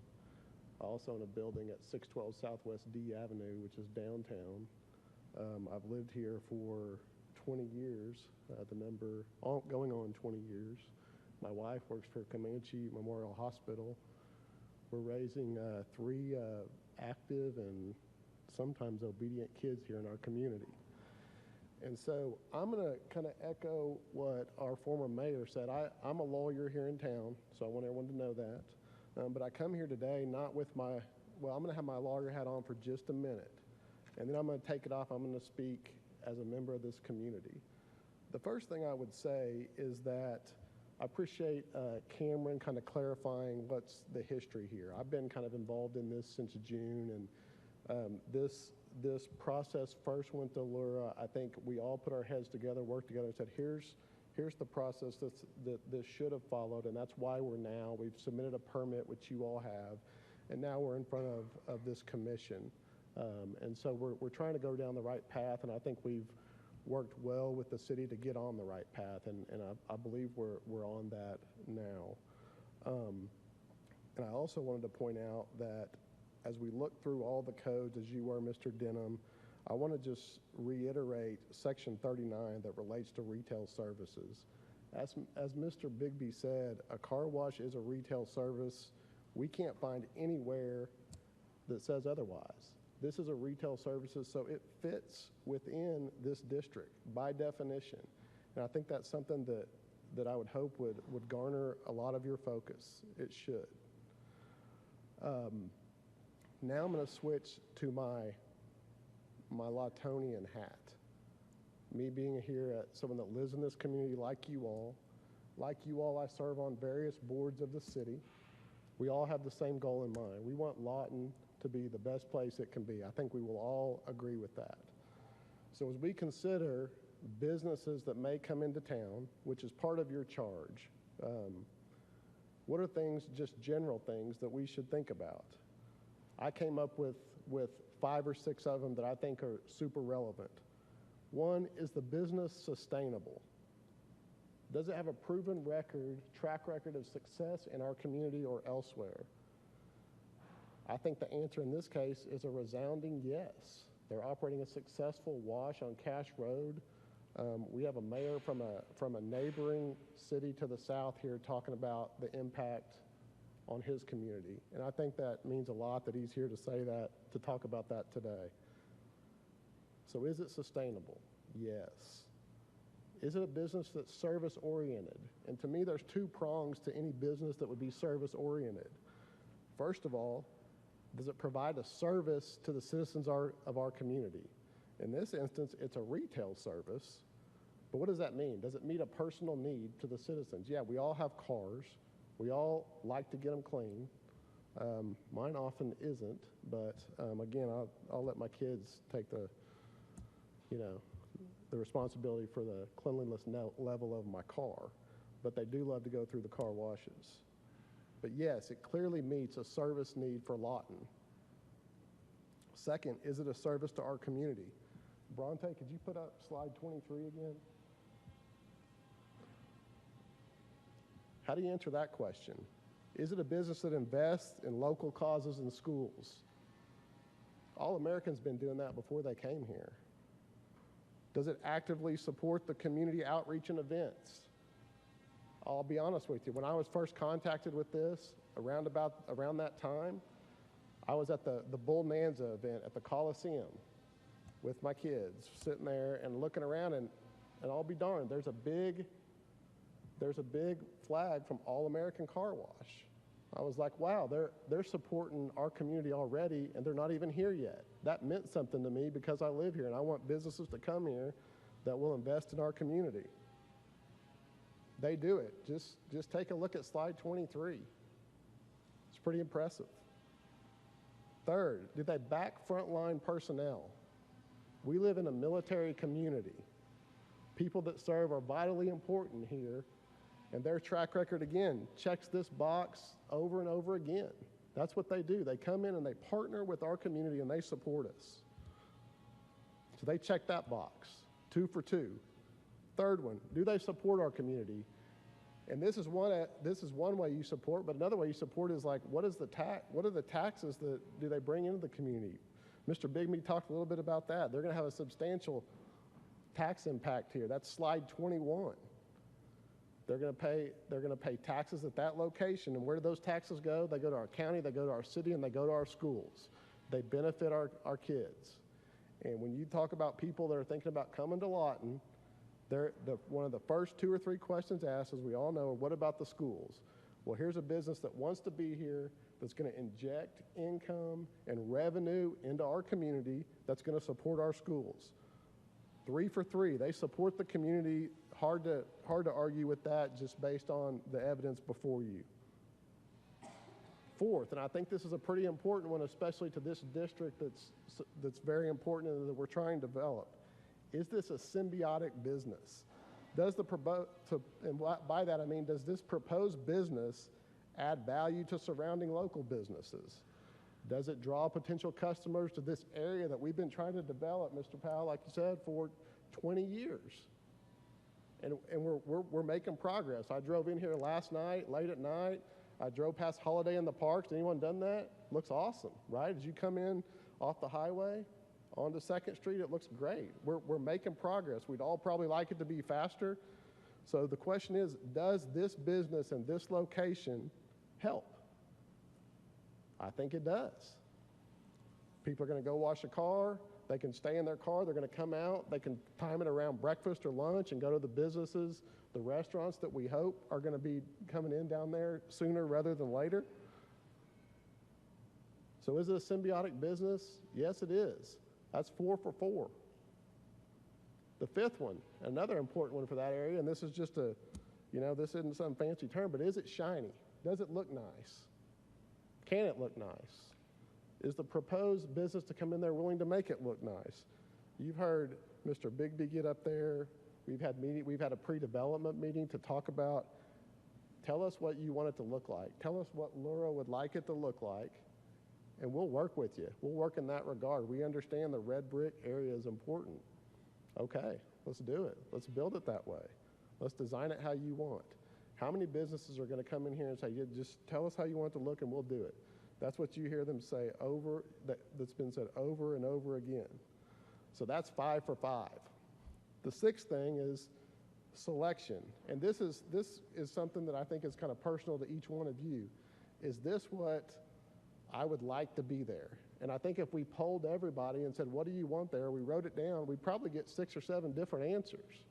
I also own a building at 612 Southwest D Avenue, which is downtown. I've lived here for 20 years, going on 20 years. My wife works for Comanche Memorial Hospital. We're raising 3 active and sometimes obedient kids here in our community. And so I'm going to kind of echo what our former mayor said. I'm a lawyer here in town, so I want everyone to know that. But I come here today not with I'm going to have my lawyer hat on for just a minute. And then I'm going to take it off. I'm going to speak as a member of this community. The first thing I would say is that I appreciate Cameron kind of clarifying what's the history here. I've been kind of involved in this since June, and this process first went to Lura. I think we all put our heads together, worked together, and said, here's the process that this should have followed, and that's why we've submitted a permit, which you all have, and now we're in front of this commission. And so we're trying to go down the right path, and I think we've worked well with the city to get on the right path, and I believe we're on that now. And I also wanted to point out that as we look through all the codes, as you were, Mr. Denham, I want to just reiterate Section 39 that relates to retail services. As Mr. Bigby said, a car wash is a retail service. We can't find anywhere that says otherwise. This is a retail services, so it fits within this district by definition. And I think that's something that I would hope would garner a lot of your focus. It should. Now I'm going to switch to my Lawtonian hat. Me being here at someone that lives in this community like you all, I serve on various boards of the city. We all have the same goal in mind. We want Lawton to be the best place it can be. I think we will all agree with that. So as we consider businesses that may come into town, which is part of your charge, what are things, just general things, that we should think about? I came up with 5 or 6 of them that I think are super relevant. One, is the business sustainable? Does it have a proven track record of success in our community or elsewhere? I think the answer in this case is a resounding yes. They're operating a successful wash on Cash Road. We have a mayor from a neighboring city to the south here talking about the impact on his community. And I think that means a lot that he's here to say that, to talk about that today. So is it sustainable? Yes. Is it a business that's service-oriented? And to me, there's 2 prongs to any business that would be service-oriented. First of all, does it provide a service to the citizens of our community? In this instance, it's a retail service. But what does that mean? Does it meet a personal need to the citizens? Yeah, we all have cars. We all like to get them clean. Mine often isn't, but again, I'll let my kids take the responsibility for the cleanliness level of my car, but they do love to go through the car washes. But yes, it clearly meets a service need for Lawton. Second, is it a service to our community? Bronte, could you put up slide 23 again? How do you answer that question? Is it a business that invests in local causes and schools? All Americans been doing that before they came here. Does it actively support the community outreach and events? I'll be honest with you, when I was first contacted with this, around that time, I was at the Bull Nanza event at the Coliseum with my kids, sitting there and looking around, and I'll be darned, there's a big flag from All American Car Wash. I was like, wow, they're supporting our community already, and they're not even here yet. That meant something to me because I live here, and I want businesses to come here that will invest in our community. They do it. Just take a look at slide 23. It's pretty impressive. Third, do they back frontline personnel? We live in a military community. People that serve are vitally important here, and their track record, again, checks this box over and over again. That's what they do. They come in and they partner with our community and they support us. So they check that box, 2 for 2. Third one, do they support our community? And this is one way you support, but another way you support is like, what are the taxes that do they bring into the community? Mr. Bigby talked a little bit about that. They're going to have a substantial tax impact here. That's slide 21. They're going to pay taxes at that location, and where do those taxes go? They go to our county, they go to our city, and they go to our schools. They benefit our kids. And when you talk about people that are thinking about coming to Lawton, one of the first 2 or 3 questions asked, as we all know, are what about the schools? Well, here's a business that wants to be here, that's going to inject income and revenue into our community, that's going to support our schools. 3 for 3, they support the community. Hard to argue with that just based on the evidence before you. Fourth, and I think this is a pretty important one, especially to this district that's very important and that we're trying to develop. Is this a symbiotic business? And by that I mean, does this proposed business add value to surrounding local businesses? Does it draw potential customers to this area that we've been trying to develop, Mr. Powell, like you said, for 20 years? And we're making progress. I drove in here last night, late at night, I drove past Holiday in the Parks. Anyone done that? Looks awesome, right? As you come in off the highway onto 2nd Street, it looks great. We're making progress. We'd all probably like it to be faster. So the question is, does this business and this location help? I think it does. People are going to go wash a car. They can stay in their car. They're going to come out. They can time it around breakfast or lunch and go to the businesses, the restaurants that we hope are going to be coming in down there sooner rather than later. So is it a symbiotic business? Yes, it is. That's 4 for 4. The 5th one, another important one for that area, and this is just a, this isn't some fancy term, but is it shiny? Does it look nice? Can it look nice? Is the proposed business to come in there willing to make it look nice? You've heard Mr. Bigby get up there. We've had a pre-development meeting to talk about, tell us what you want it to look like. Tell us what Lura would like it to look like, and we'll work with you. We'll work in that regard. We understand the red brick area is important. Okay, let's do it. Let's build it that way. Let's design it how you want. How many businesses are going to come in here and say, yeah, just tell us how you want it to look and we'll do it? That's what you hear them say that's been said over and over again. So that's 5 for 5. The 6th thing is selection. And this is something that I think is kind of personal to each one of you. Is this what I would like to be there? And I think if we polled everybody and said, what do you want there? We wrote it down, we'd probably get 6 or 7 different answers.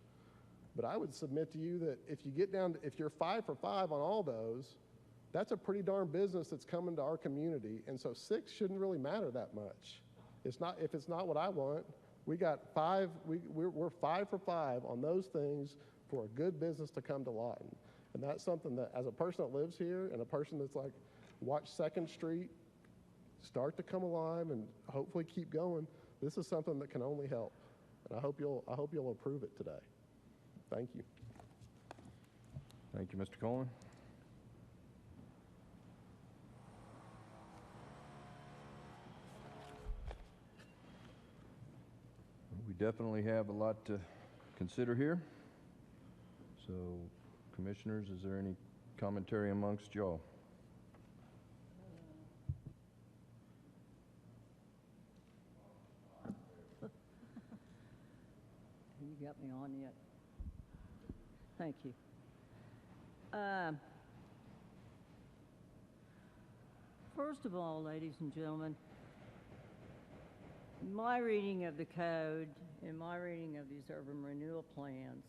But I would submit to you that if you're 5 for 5 on all those, that's a pretty darn business that's coming to our community. And so 6 shouldn't really matter that much. If it's not what I want, we got 5, we're 5 for 5 on those things for a good business to come to Lawton. And that's something that, as a person that lives here and a person that's like, watch 2nd Street start to come alive and hopefully keep going, this is something that can only help. And I hope you'll approve it today. Thank you. Thank you, Mr. Coleman. We definitely have a lot to consider here. So, commissioners, is there any commentary amongst y'all? You got me on yet? Thank you. First of all, ladies and gentlemen, my reading of the code and my reading of these urban renewal plans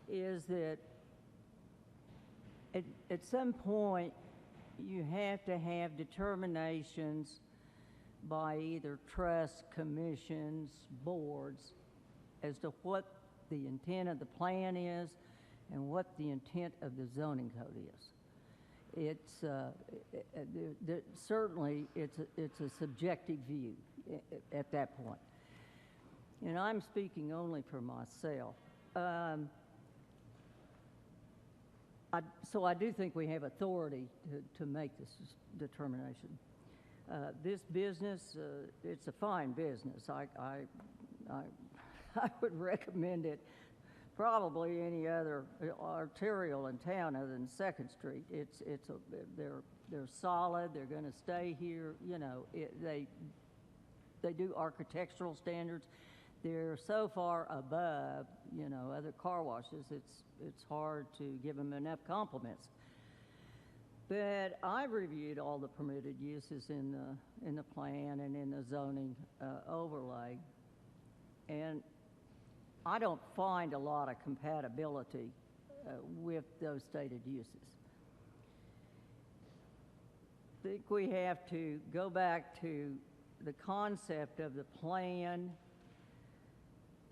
is that at some point you have to have determinations by either trusts, commissions, boards as to what the intent of the plan is and what the intent of the zoning code is. It's certainly it's a subjective view at that point, and I'm speaking only for myself. So I do think we have authority to make this determination. This business, it's a fine business. I would recommend it probably any other arterial in town other than 2nd Street. They're solid. They're going to stay here. They do architectural standards. They're so far above other car washes. It's hard to give them enough compliments. But I've reviewed all the permitted uses in the plan and in the zoning overlay, and I don't find a lot of compatibility with those stated uses. I think we have to go back to the concept of the plan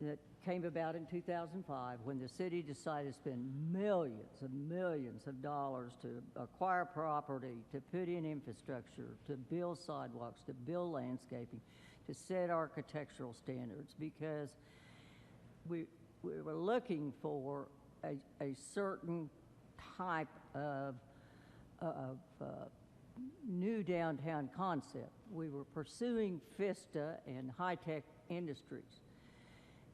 that came about in 2005 when the city decided to spend millions of dollars to acquire property, to put in infrastructure, to build sidewalks, to build landscaping, to set architectural standards, because we were looking for a certain type of new downtown concept. We were pursuing Vista and high-tech industries.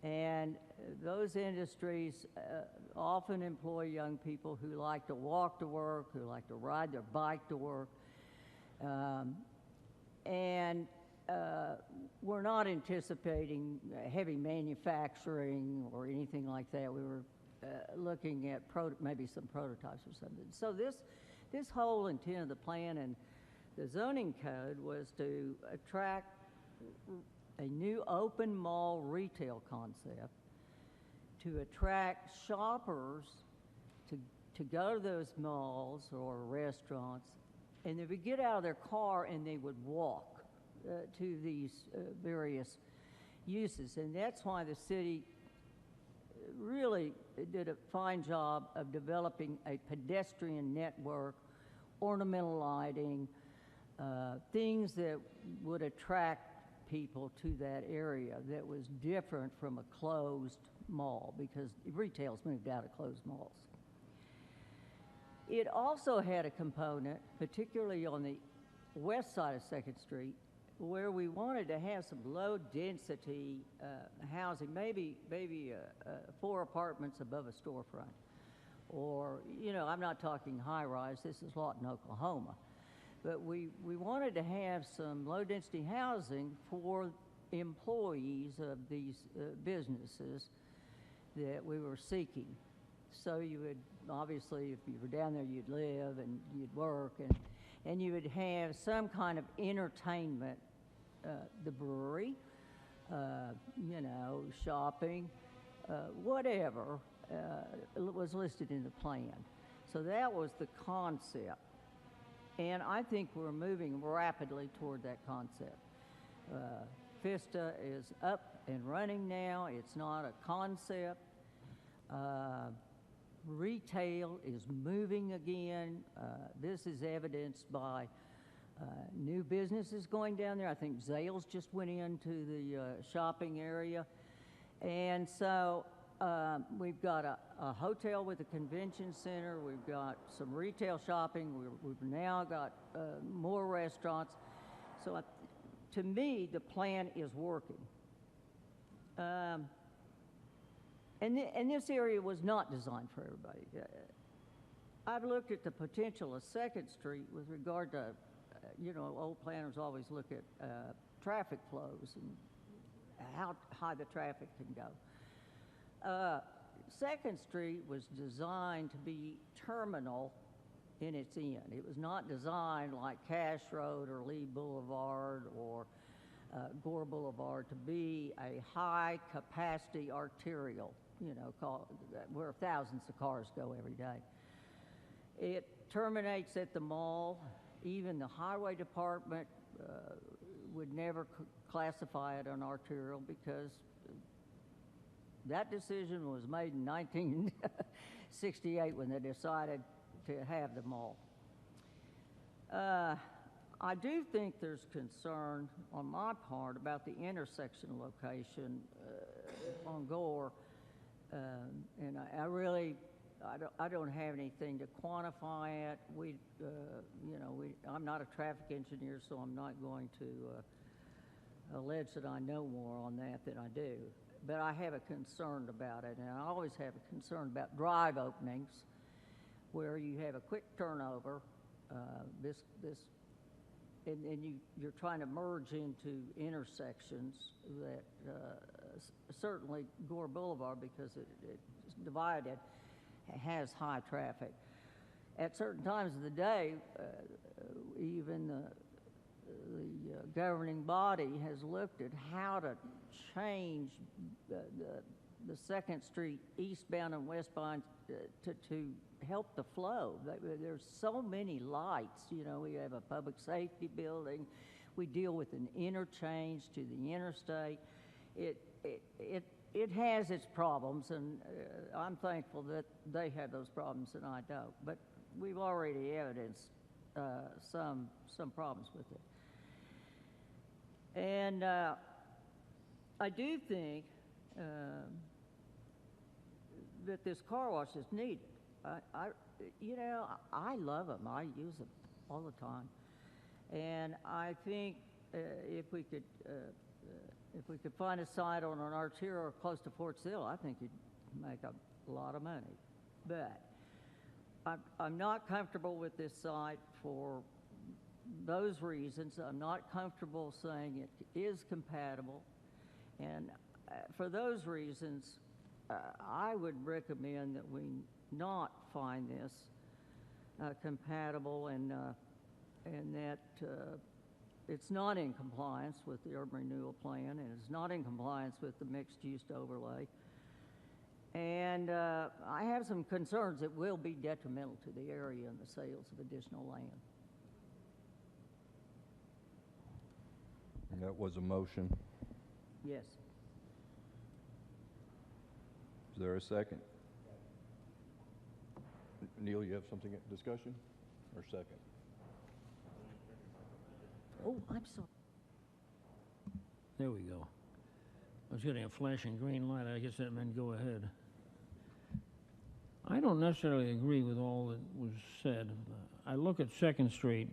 And those industries often employ young people who like to walk to work, who like to ride their bike to work. We're not anticipating heavy manufacturing or anything like that. We were looking at maybe some prototypes or something. So this whole intent of the plan and the zoning code was to attract a new open mall retail concept, to attract shoppers to go to those malls or restaurants, and they would get out of their car and they would walk to these various uses. And that's why the city really did a fine job of developing a pedestrian network, ornamental lighting, things that would attract people to that area that was different from a closed mall, because retail's moved out of closed malls. It also had a component, particularly on the west side of 2nd Street, where we wanted to have some low-density housing, maybe 4 apartments above a storefront. Or, you know, I'm not talking high-rise, this is Lawton, Oklahoma. But we wanted to have some low-density housing for employees of these businesses that we were seeking. So you would, obviously, if you were down there, you'd live and you'd work, and you would have some kind of entertainment, the brewery, you know, shopping, whatever was listed in the plan. So that was the concept. And I think we're moving rapidly toward that concept. Vista is up and running now. It's not a concept. Retail is moving again. This is evidenced by new businesses going down there. I think Zales just went into the shopping area. And so we've got a hotel with a convention center. We've got some retail shopping. We've now got more restaurants. So to me, the plan is working. And this area was not designed for everybody. I've looked at the potential of 2nd Street with regard to, you know, old planners always look at traffic flows and how high the traffic can go. 2nd Street was designed to be terminal in its end. It was not designed like Cash Road or Lee Boulevard or Gore Boulevard to be a high-capacity arterial, you know, where thousands of cars go every day. It terminates at the mall. Even the highway department would never classify it an arterial because that decision was made in 1968 when they decided to have the mall. I do think there's concern on my part about the intersection location on Gore, and I don't have anything to quantify it. I'm not a traffic engineer, so I'm not going to allege that I know more on that than I do. But I have a concern about it, and I always have a concern about drive openings where you have a quick turnover, and you're trying to merge into intersections that certainly Gore Boulevard, because it's divided, has high traffic. At certain times of the day, even the governing body has looked at how to change the 2nd Street eastbound and westbound to help the flow. There's so many lights. You know, we have a public safety building. We deal with an interchange to the interstate. It has its problems, and I'm thankful that they have those problems and I don't. But we've already evidenced some problems with it. And I do think that this car wash is needed. I love them. I use them all the time. And I think if we could if we could find a site on an arterial close to Fort Sill, I think you'd make a lot of money. But I'm not comfortable with this site for those reasons. I'm not comfortable saying it is compatible. And for those reasons, I would recommend that we not find this compatible and that it's not in compliance with the urban renewal plan, and it's not in compliance with the mixed-use overlay. And I have some concerns it will be detrimental to the area and the sales of additional land. That was a motion. Yes. Is there a second? Neil, you have something, discussion or second? Oh, I'm sorry. There we go. I was getting a flashing green light. I guess that meant go ahead. I don't necessarily agree with all that was said. I look at 2nd Street,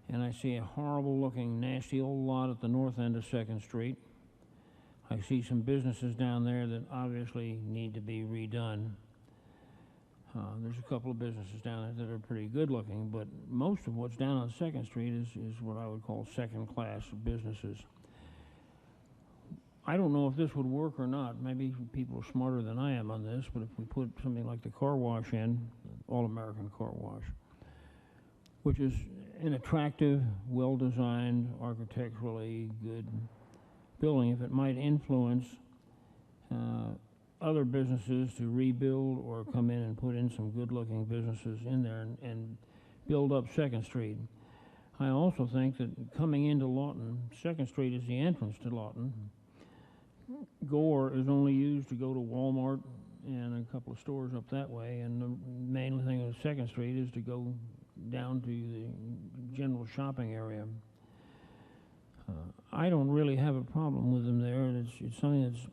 and I see a horrible-looking, nasty old lot at the north end of 2nd Street. I see some businesses down there that obviously need to be redone. There's a couple of businesses down there that are pretty good-looking, but most of what's down on 2nd Street is what I would call second-class businesses. I don't know if this would work or not. Maybe people are smarter than I am on this, but if we put something like the car wash in, All-American Car Wash, which is an attractive, well-designed, architecturally good building, if it might influence other businesses to rebuild or come in and put in some good-looking businesses in there and build up 2nd Street. I also think that coming into Lawton, 2nd Street is the entrance to Lawton. Gore is only used to go to Walmart and a couple of stores up that way, and the main thing with 2nd Street is to go down to the general shopping area. I don't really have a problem with them there, and it's something that's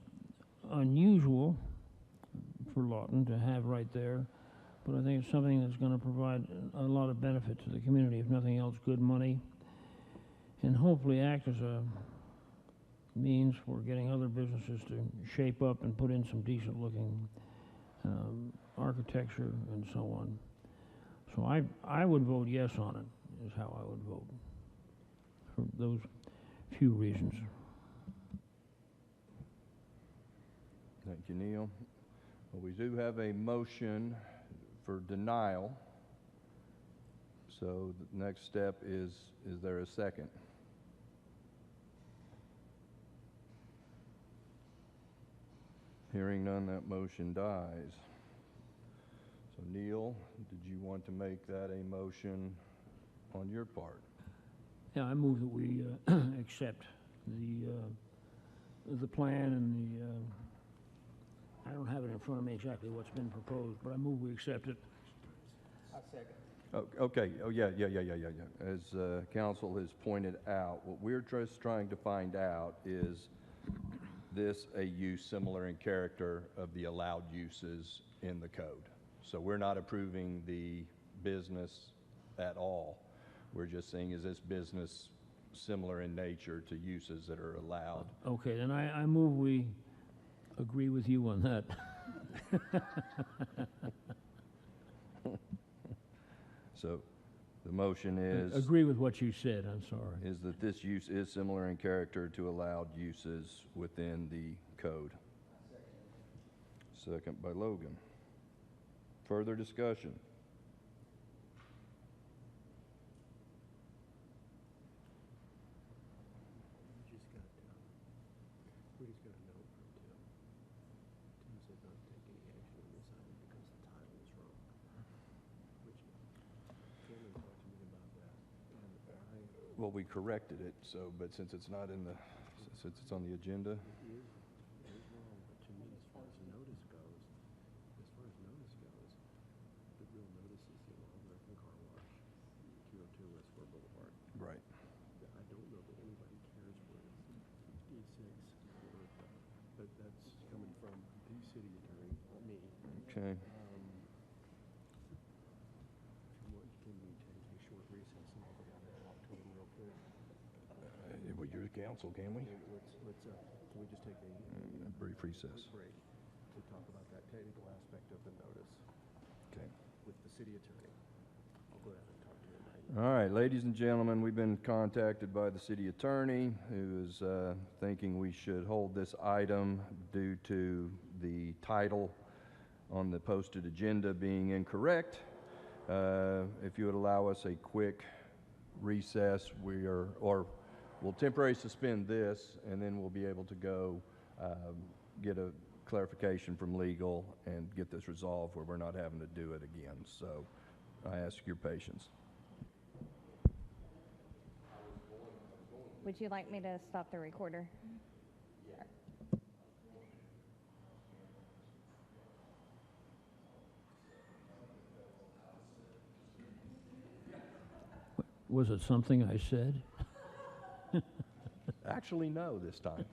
unusual for Lawton to have right there, but I think it's something that's going to provide a lot of benefit to the community, if nothing else, good money, and hopefully act as a means for getting other businesses to shape up and put in some decent looking architecture and so on. So I would vote yes on it, is how I would vote, for those few reasons. Thank you, Neil. Well, we do have a motion for denial. So the next step is there a second? Hearing none, that motion dies. So Neil, did you want to make that a motion on your part? Yeah, I move that we accept the plan and the, I don't have it in front of me exactly what's been proposed, but I move we accept it. Oh, okay, oh, yeah. As council has pointed out, what we're just trying to find out is this a use similar in character of the allowed uses in the code. So we're not approving the business at all. We're just saying, is this business similar in nature to uses that are allowed? Okay, then I move we agree with you on that. So the motion is... Agree with what you said, I'm sorry. Is that this use is similar in character to allowed uses within the code. Second by Logan. Further discussion? We just got a note from Tim. Tim said not to take any action on this item because the title is wrong. Which, Cameron talked to me about that, and Well, we corrected it, so, but since it's not in the, since it's on the agenda, it is wrong, but to me, as far as notice goes, the real notice is the All-American Car Wash, 202 West 4 Boulevard. right. I don't know that anybody cares where E6 or, but that's coming from the city attorney, not me. Okay. What, can we take a short recess and I'll go down and talk to him real quick? Well, you're council, can we? Can we just take a Brief recess. break to talk about that technical aspect of the notice Okay. with the city attorney? I'll go ahead and talk to him. All right, ladies and gentlemen, we've been contacted by the city attorney, who is thinking we should hold this item due to the title on the posted agenda being incorrect. If you would allow us a quick recess, we'll temporarily suspend this, and then we'll be able to go get a clarification from legal and get this resolved where we're not having to do it again. So I ask your patience. Would you like me to stop the recorder? Was it something I said? Actually, no, this time.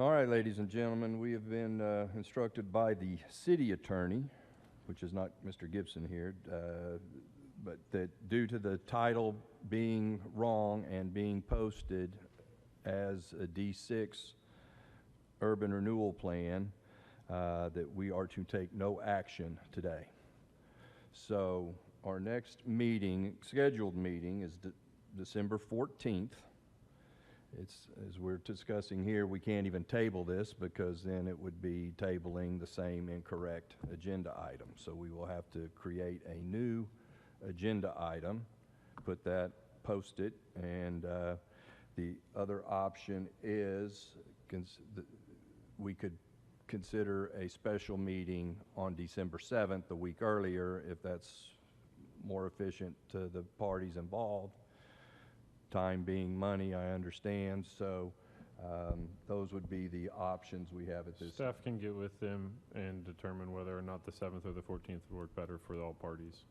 All right, ladies and gentlemen, we have been instructed by the city attorney, which is not Mr. Gibson here, but that due to the title being wrong and being posted as a D6 urban renewal plan, that we are to take no action today. So our next meeting, scheduled meeting, is December 14th. It's, as we're discussing here, we can't even table this because then it would be tabling the same incorrect agenda item. So we will have to create a new agenda item, post it, and the other option is we could consider a special meeting on December 7th, the week earlier, if that's more efficient to the parties involved. Time being money, I understand, so those would be the options we have at this. Staff can get with them and determine whether or not the 7th or the 14th would work better for all parties.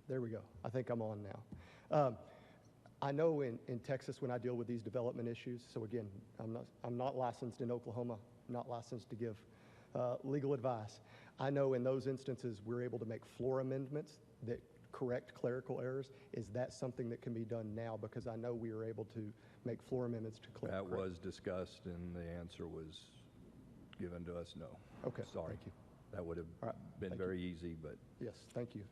There we go. I think I'm on now. I know in Texas when I deal with these development issues, so again, I'm not licensed in Oklahoma, I'm not licensed to give legal advice. I know in those instances we're able to make floor amendments that correct clerical errors. Is that something that can be done now? Because I know we are able to make floor amendments to correct. That was discussed and the answer was given to us no. Okay, Sorry. thank you. That would have All right, been thank very easy, but Yes, thank you.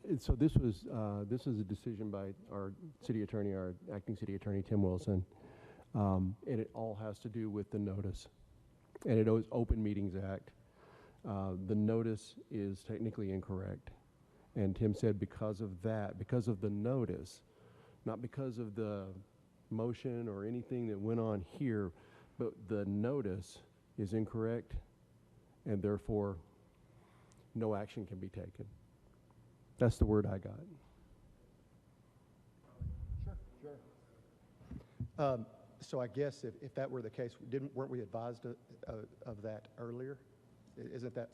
And so this was a decision by our city attorney, our acting city attorney, Tim Wilson. And it all has to do with the notice. And it is Open Meetings Act. The notice is technically incorrect. And Tim said because of that, because of the notice, not because of the motion or anything that went on here, but the notice is incorrect, and therefore no action can be taken. That's the word I got. So I guess if that were the case, weren't we advised of that earlier?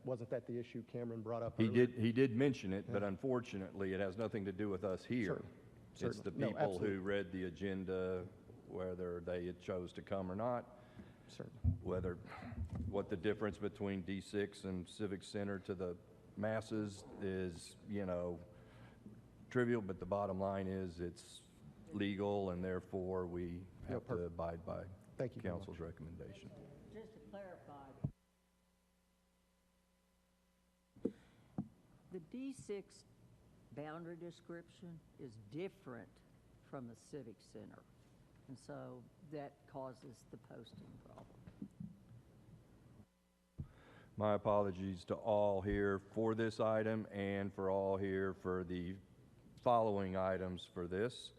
Wasn't that the issue Cameron brought up earlier? he did mention it, but Yeah. unfortunately, it has nothing to do with us here. It's the Certainly. No, people who absolutely. read the agenda, whether they had chose to come or not, Certainly. what the difference between D6 and Civic Center to the masses is, trivial, but the bottom line is it's legal, and therefore we have to abide by Thank you very council's recommendation. Just to clarify, the D6 boundary description is different from the Civic Center, and so that causes the posting problem. My apologies to all here for this item and for all here for the following items for this.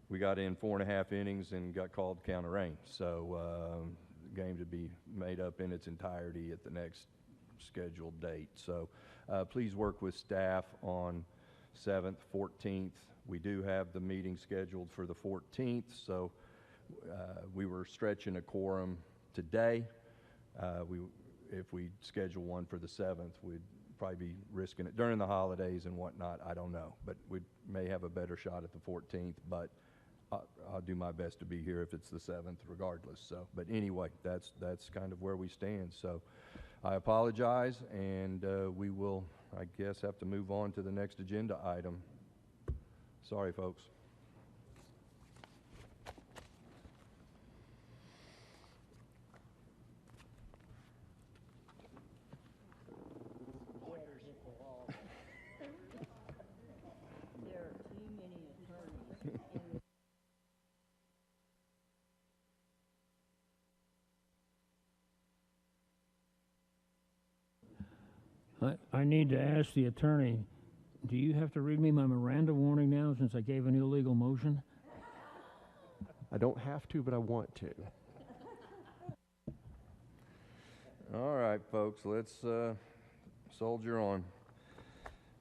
We got in 4.5 innings and got called count of rain. So the game to be made up in its entirety at the next scheduled date. So please work with staff on 7th, 14th. We do have the meeting scheduled for the 14th. So we were stretching a quorum today. If we schedule one for the 7th, we'd probably be risking it during the holidays and whatnot. I don't know, but we may have a better shot at the 14th, but I'll do my best to be here if it's the 7th regardless. So, but anyway, that's kind of where we stand. So I apologize, and we will, I guess, have to move on to the next agenda item. Sorry, folks. There are too many attorneys in I need to ask the attorney, do you have to read me my Miranda warning now since I gave an illegal motion? I don't have to, but I want to. All right, folks, let's soldier on.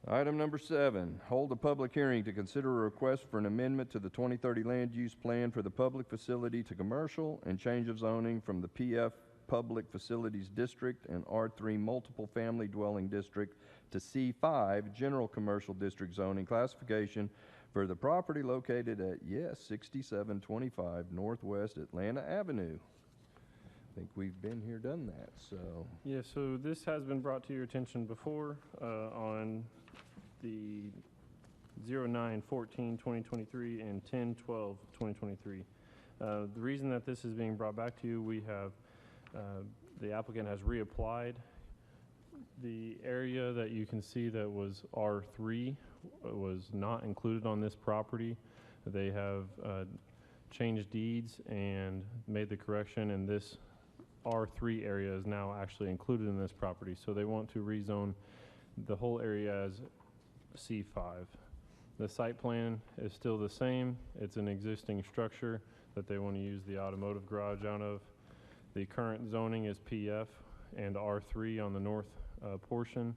Item number 7, hold a public hearing to consider a request for an amendment to the 2030 land use plan for the public facility to commercial and change of zoning from the PF Public Facilities District and R3 Multiple Family Dwelling District to C5 General Commercial District zoning classification for the property located at, 6725 Northwest Atlanta Avenue. I think we've been here, done that, so. Yeah, so this has been brought to your attention before on the 09/14/2023 and 10/12/2023. The reason that this is being brought back to you, we have, the applicant has reapplied. The area that you can see that was R3 was not included on this property. They have changed deeds and made the correction, and this R3 area is now actually included in this property. So they want to rezone the whole area as C5. The site plan is still the same. It's an existing structure that they want to use the automotive garage out of. The current zoning is PF and R3 on the north portion,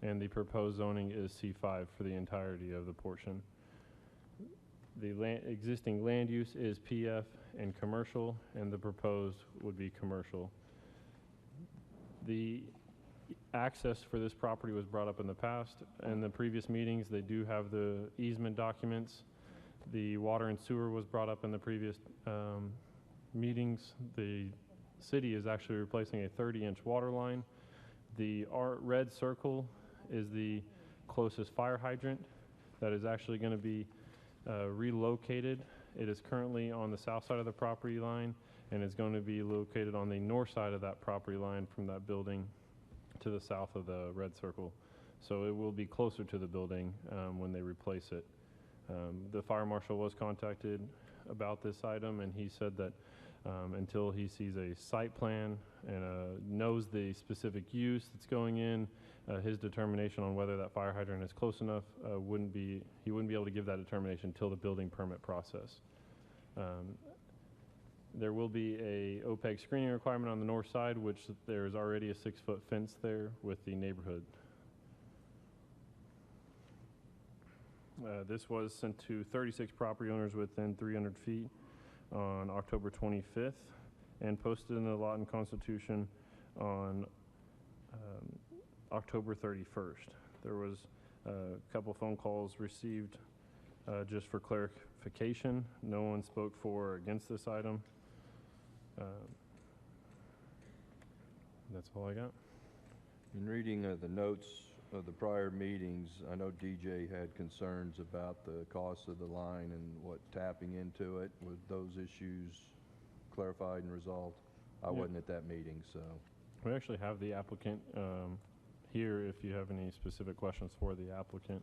and the proposed zoning is C5 for the entirety of the portion. The existing land use is PF and commercial, and the proposed would be commercial. The access for this property was brought up in the past. In the previous meetings, they do have the easement documents. The water and sewer was brought up in the previous meetings. The city is actually replacing a 30-inch water line. The red circle is the closest fire hydrant that is actually going to be relocated. It is currently on the south side of the property line, and is going to be located on the north side of that property line from that building to the south of the red circle. So it will be closer to the building when they replace it. The fire marshal was contacted about this item, and he said that until he sees a site plan and knows the specific use that's going in, his determination on whether that fire hydrant is close enough he wouldn't be able to give that determination until the building permit process. There will be a OPEG screening requirement on the north side, which there is already a 6-foot fence there with the neighborhood. This was sent to 36 property owners within 300 feet on October 25th and posted in the Lawton Constitution on October 31st. There was a couple phone calls received just for clarification. No one spoke for or against this item. That's all I got. In reading the notes of the prior meetings, I know DJ had concerns about the cost of the line and what tapping into it. Were those issues clarified and resolved? I wasn't at that meeting, so. We actually have the applicant here if you have any specific questions for the applicant.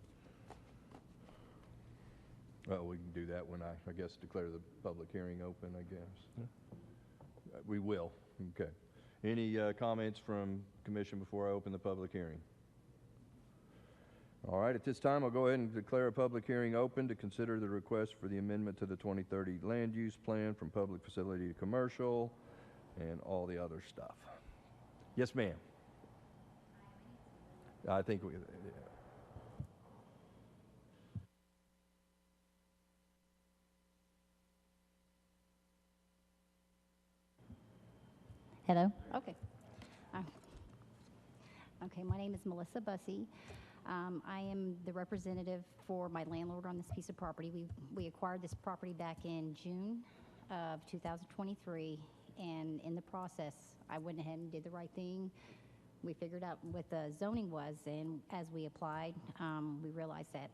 Well, we can do that when I guess, declare the public hearing open, I guess. Yeah. We will, okay. Any comments from commission before I open the public hearing? All right, at this time, I'll go ahead and declare a public hearing open to consider the request for the amendment to the 2030 land use plan from public facility to commercial and all the other stuff. Yes, ma'am. I think we, Hello? Okay. Okay, my name is Melissa Bussey. I am the representative for my landlord on this piece of property. We acquired this property back in June of 2023, and in the process, I went ahead and did the right thing. We figured out what the zoning was, and as we applied, we realized that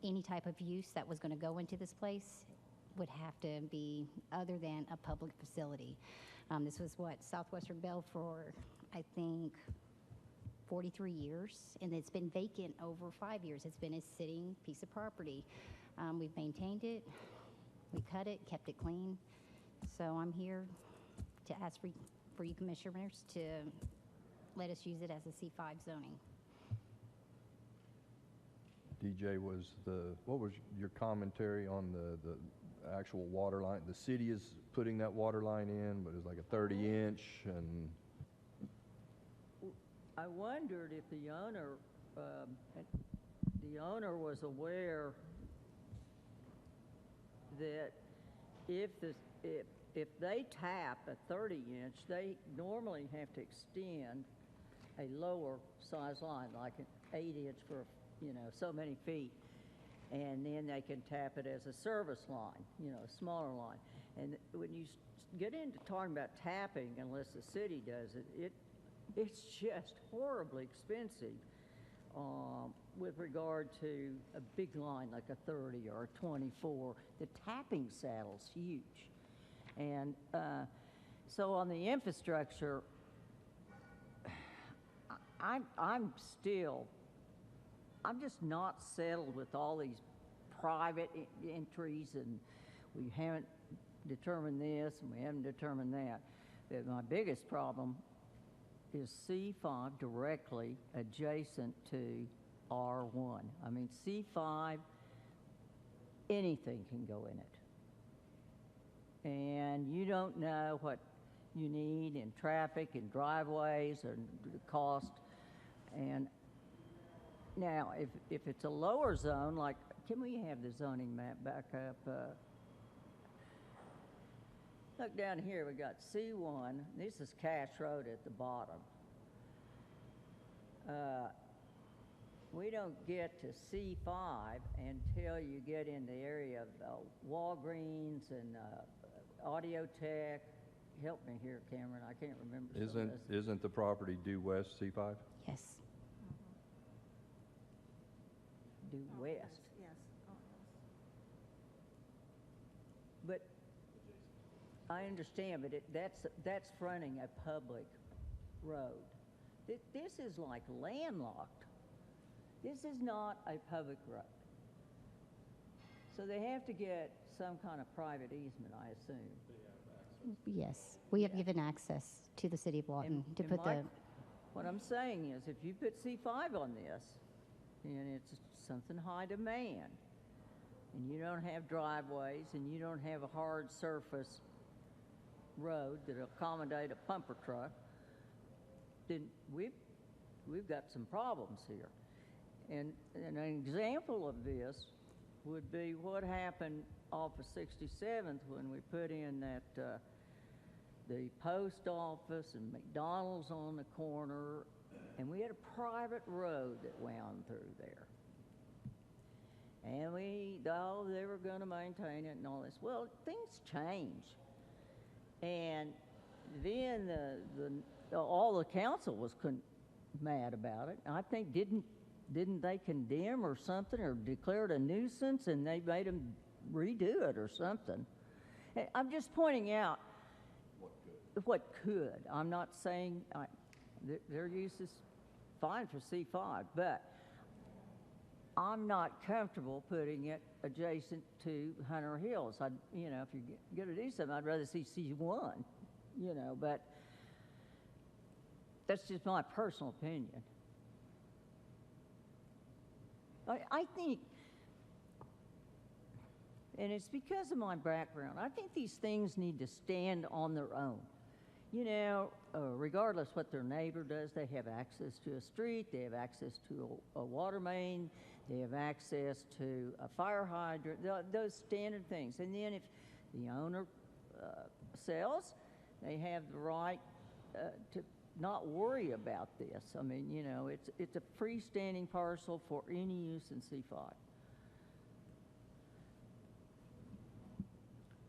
any type of use that was going to go into this place would have to be other than a public facility. This was what Southwestern Bell for, I think, 43 years, and it's been vacant over 5 years. It's been a sitting piece of property. We've maintained it, we cut it, kept it clean. So I'm here to ask for you commissioners to let us use it as a C5 zoning. DJ, what was your commentary on the actual water line? The city is putting that water line in, but it's like a 30-inch, and I wondered if the owner the owner was aware that if they tap a 30-inch, they normally have to extend a lower size line, like an 8-inch for, so many feet. And then they can tap it as a service line, a smaller line. And when you get into talking about tapping, unless the city does it, it's just horribly expensive with regard to a big line like a 30 or a 24. The tapping saddle's huge. And so on the infrastructure, I'm just not settled with all these private entries, and we haven't determined this and we haven't determined that. But my biggest problem is C5 directly adjacent to R1. I mean, C5, anything can go in it. And you don't know what you need in traffic and driveways and the cost. And now, if it's a lower zone, like, can we have the zoning map back up? Look down here, we got C1. This is Cash Road at the bottom. We don't get to C5 until you get in the area of Walgreens and Audio Tech. Help me here, Cameron. I can't remember. some of this. Isn't the property due west C5? Yes. Due west. Yes. But I understand, but that's fronting a public road. This is like landlocked. This is not a public road. So they have to get some kind of private easement, I assume. Yes. We have given access to the city of Lawton to And put the, what I'm saying is, if you put C5 on this, and it's something high demand, and you don't have driveways, and you don't have a hard surface road that'll accommodate a pumper truck, then we've got some problems here. And an example of this would be what happened off of 67th when we put in that the post office and McDonald's on the corner, and we had a private road that wound through there. And they were going to maintain it and all this. Well, things change. And then all the council was mad about it. I think didn't they condemn or something, or declared a nuisance, and they made them redo it or something? I'm just pointing out what could. I'm not saying their use is fine for C5, but I'm not comfortable putting it adjacent to Hunter Hills. If you're going to do something, I'd rather see C1, but that's just my personal opinion. I think, and it's because of my background, I think these things need to stand on their own. Regardless what their neighbor does, they have access to a street, they have access to a water main, they have access to a fire hydrant, those standard things. And then if the owner sells, they have the right to not worry about this. I mean, it's a freestanding parcel for any use in C5.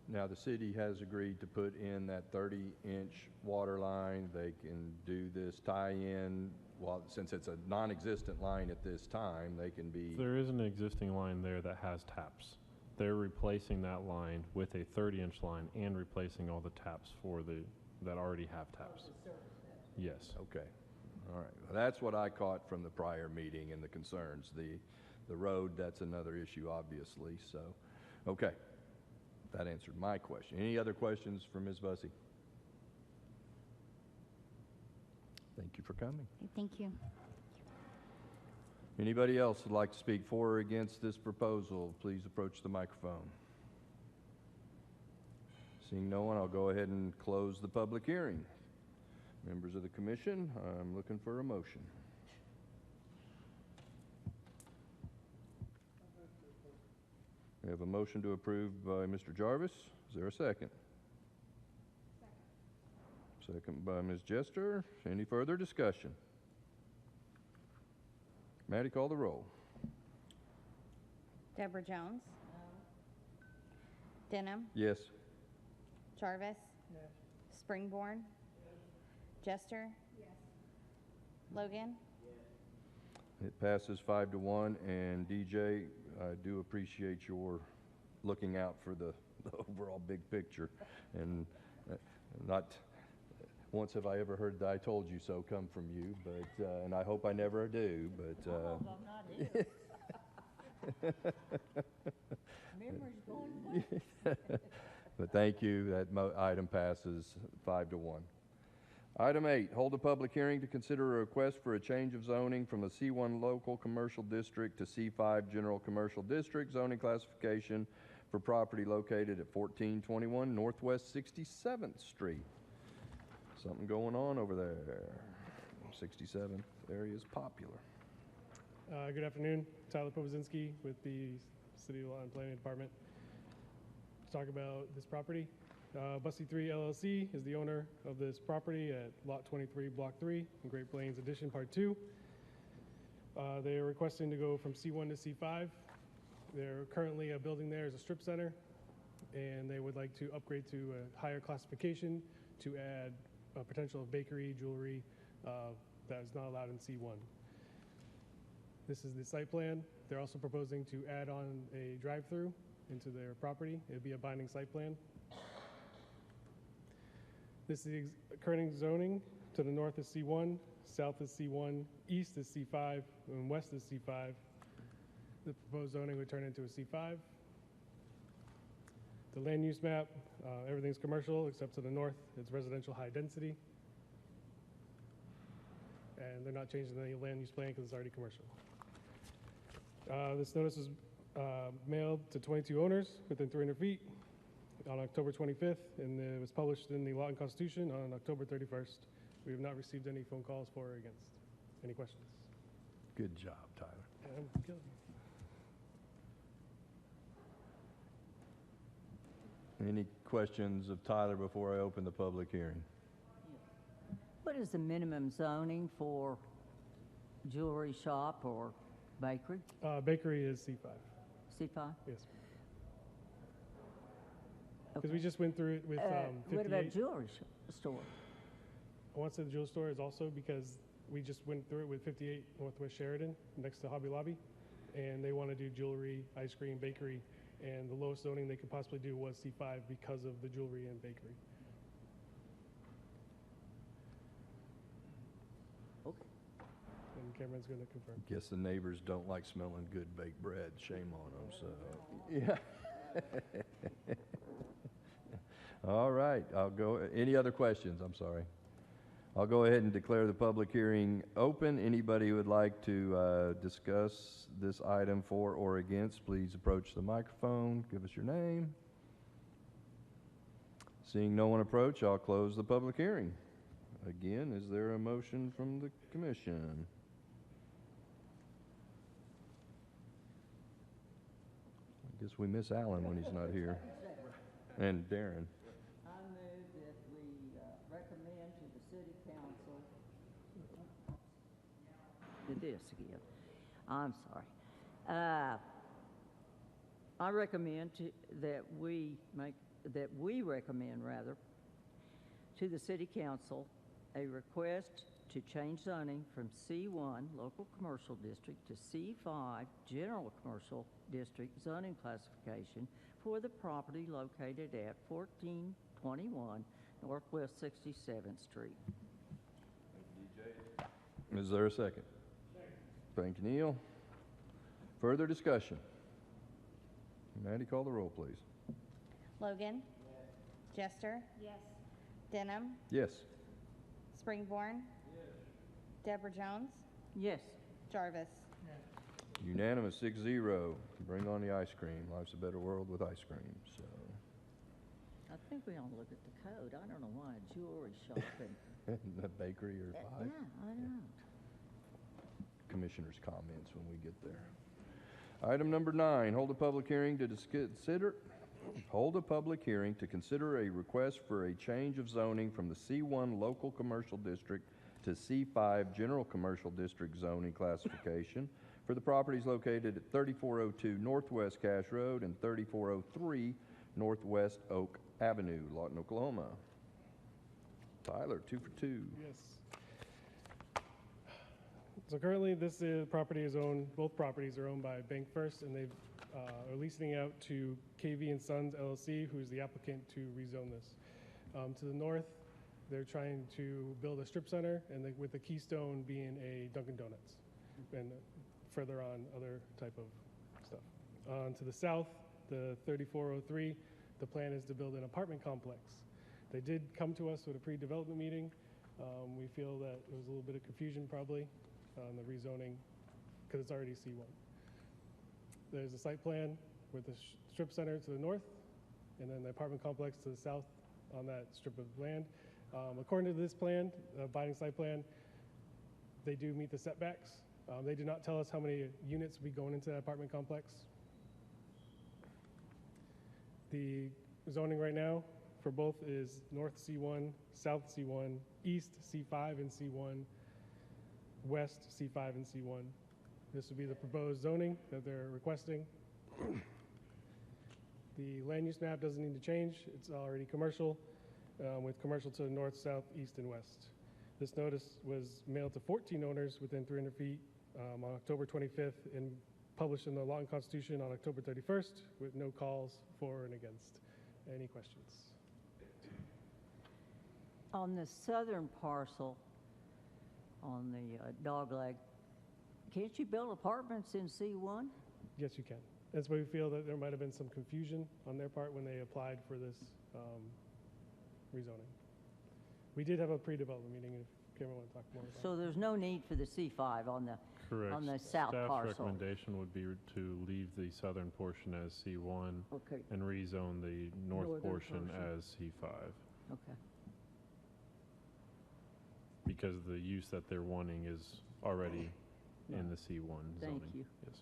Now, the city has agreed to put in that 30-inch water line. They can do this tie-in. Well, since it's a non-existent line at this time, they can be... There is an existing line there that has taps. They're replacing that line with a 30-inch line and replacing all the taps that already have taps. Yes. Okay. All right. Well, that's what I caught from the prior meeting and the concerns. The road, that's another issue, obviously. So, okay. That answered my question. Any other questions for Ms. Bussey? Thank you for coming. thank you. Anybody else would like to speak for or against this proposal, please approach the microphone. Seeing no one, I'll go ahead and close the public hearing. Members of the commission, I'm looking for a motion. We have a motion to approve by Mr. Jarvis. Is there a second? Second by Ms. Jester. Any further discussion? Maddie, call the roll. Deborah Jones. Denham. Yes. Jarvis. Springborn. Jester. Logan. It passes 5-1, and DJ, I do appreciate your looking out for the overall big picture, and not once have I ever heard the "I told you so" come from you, but and I hope I never do. But I'm not here. Memory's going quick. but thank you. That item passes 5-1. Item 8, hold a public hearing to consider a request for a change of zoning from the C1 Local Commercial District to C5 General Commercial District zoning classification for property located at 1421 Northwest 67th Street. Something going on over there. 67th area is popular. Good afternoon. Tyler Powazinski with the City Law and Planning Department. To talk about this property. Bussy 3 LLC is the owner of this property at Lot 23, Block 3, in Great Plains Edition, Part 2. They are requesting to go from C1 to C5. They're currently building there as a strip center, and they would like to upgrade to a higher classification to add a potential of bakery, jewelry that is not allowed in C1. This is the site plan. They're also proposing to add on a drive-through into their property. It'd be a binding site plan. This is the current zoning. To the north is C1, south is C1, east is C5, and west is C5. The proposed zoning would turn into a C5. The land use map, everything's commercial except to the north, it's residential high density. And they're not changing any land use plan because it's already commercial. This notice is mailed to 22 owners within 300 feet on October 25th, and it was published in the Law and Constitution on October 31st. We have not received any phone calls for or against. Any questions? Good job, Tyler. I'm killing you. Any questions of Tyler before I open the public hearing? What is the minimum zoning for jewelry shop or bakery? Bakery is C5. C5? Yes. Because we just went through it with 58. What about jewelry store? I want to say the jewelry store is also because we just went through it with 58 Northwest Sheridan next to Hobby Lobby, and they want to do jewelry, ice cream, bakery, and the lowest zoning they could possibly do was C5 because of the jewelry and bakery. Okay. And Cameron's going to confirm. Guess the neighbors don't like smelling good baked bread. Shame on them, so, yeah. All right, I'll go, any other questions? I'm sorry. I'll go ahead and declare the public hearing open. Anybody who would like to discuss this item for or against, please approach the microphone. Give us your name. Seeing no one approach, I'll close the public hearing. Again, is there a motion from the commission? I guess we miss Alan when he's not here. And Darren. I move that we recommend to the city council, did this again, I'm sorry. I recommend that we recommend rather to the city council a request to change zoning from C1 local commercial district to C5 general commercial district zoning classification for the property located at 1421 Northwest 67th Street. Is there a second? Thank you, Neil. Further discussion? Maddie, call the roll, please. Logan. Jester. Yes. Denham. Yes. Springborn. Deborah Jones. Yes. Jarvis. Unanimous, 6-0. Bring on the ice cream. Life's a better world with ice cream, so. I think we ought to look at the code. I don't know why a jewelry shop and The bakery or yeah, five. I know. Commissioner's comments when we get there. Item number 9, hold a public hearing to consider a request for a change of zoning from the C1 Local Commercial District to C5 General Commercial District zoning classification for the properties located at 3402 Northwest Cache Road and 3403 Northwest Oak Avenue, Lawton, Oklahoma. Tyler, 2 for 2. Yes. So currently, this property is owned, both properties are owned by Bank First, and they are leasing out to KV and Sons LLC, who is the applicant to rezone this. To the north, they're trying to build a strip center, and with the keystone being a Dunkin' Donuts, and further on, other type of stuff. To the south, the 3403, the plan is to build an apartment complex. They did come to us with a pre-development meeting. We feel that there was a little bit of confusion probably on the rezoning because it's already C1. There's a site plan with the strip center to the north and then the apartment complex to the south on that strip of land. According to this plan, binding site plan, they do meet the setbacks. They did not tell us how many units will be going into that apartment complex. The zoning right now for both is north C1, south C1, east C5 and C1, west C5 and C1. This would be the proposed zoning that they're requesting. The land use map doesn't need to change. It's already commercial, with commercial to the north, south, east, and west. This notice was mailed to 14 owners within 300 feet on October 25th and published in the Lawton Constitution on October 31st with no calls for and against. Any questions? On the southern parcel, on the Dogleg, can't you build apartments in C1? Yes, you can. That's why we feel that there might have been some confusion on their part when they applied for this rezoning. We did have a pre-development meeting, if Cameron want to talk more about it. So there's no need for the C5 on the Correct. on the south Staff's parcel. recommendation would be to leave the southern portion as C1 Okay. and rezone the north Northern portion portion. as C5 Okay. because the use that they're wanting is already in the C1 zoning. Thank you. Yes.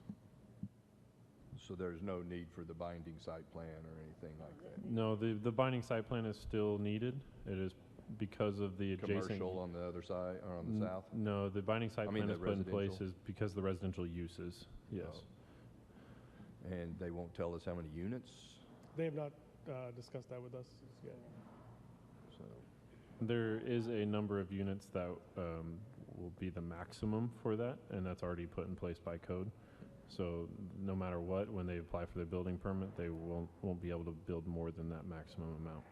So there's no need for the binding site plan or anything like that? No, the binding site plan is still needed. It is because of the adjacent. Commercial on the other side, or on the south? No, the binding site I mean plan the is put in place residential? is because of the residential uses. Yes. Oh. And they won't tell us how many units? They have not discussed that with us yet. So, There is a number of units that will be the maximum for that, and that's already put in place by code. So no matter what, when they apply for their building permit, they won't be able to build more than that maximum amount.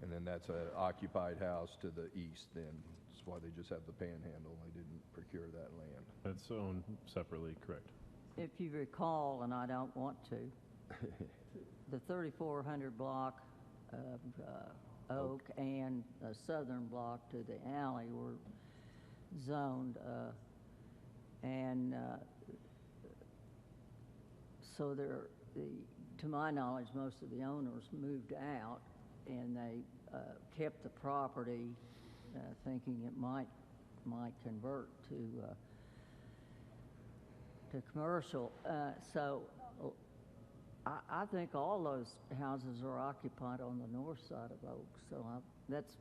and then that's an occupied house to the east then. That's why they just have the panhandle. They didn't procure that land. It's owned separately, correct? If you recall, and I don't want to, the 3400 block of Oak and the southern block to the alley were zoned, and so to my knowledge, most of the owners moved out, and they kept the property, thinking it might convert to commercial. So I think all those houses are occupied on the north side of Oak. So that's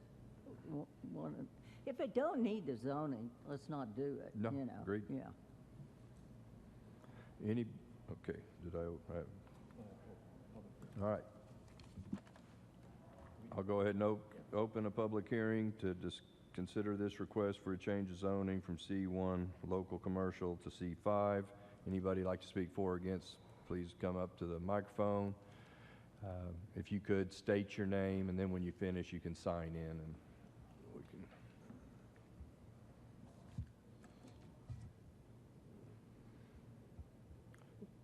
one. If they don't need the zoning, let's not do it. No, you know. agreed. Yeah. Okay, did I, all right. I'll go ahead and open a public hearing to consider this request for a change of zoning from C1 local commercial to C5. Anybody like to speak for or against, please come up to the microphone. If you could state your name, and then when you finish, you can sign in and we can.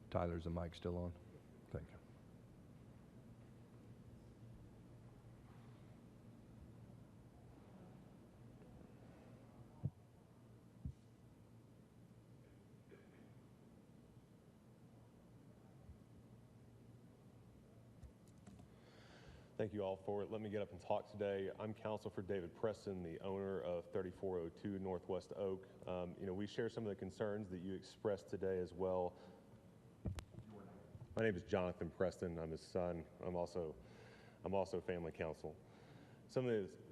Tyler, is the mic still on? Thank you. Thank you all for it. Let me get up and talk today. I'm counsel for David Preston, the owner of 3402 Northwest Oak. We share some of the concerns that you expressed today as well. My name is Jonathan Preston. I'm his son. I'm also family counsel.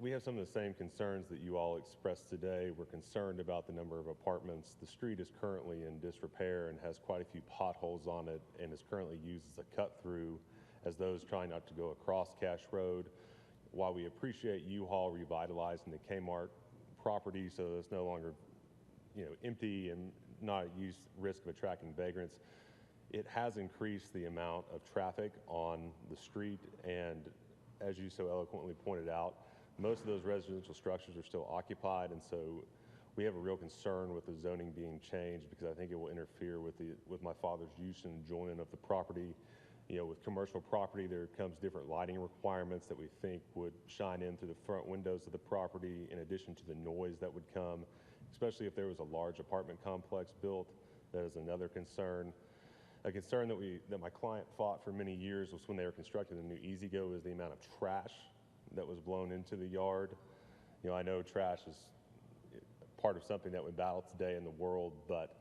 We have some of the same concerns that you all expressed today. We're concerned about the number of apartments. The street is currently in disrepair and has quite a few potholes on it and is currently used as a cut through as those trying not to go across Cash Road. While we appreciate U-Haul revitalizing the Kmart property so that it's no longer empty and not at risk of attracting vagrants, it has increased the amount of traffic on the street, and as you so eloquently pointed out, most of those residential structures are still occupied, and so we have a real concern with the zoning being changed because I think it will interfere with my father's use and enjoyment of the property. With commercial property, there comes different lighting requirements that we think would shine in through the front windows of the property in addition to the noise that would come, especially if there was a large apartment complex built. That is another concern. A concern that my client fought for many years was when they were constructing the new E-Z-GO is the amount of trash that was blown into the yard. I know trash is part of something that we battle today in the world, but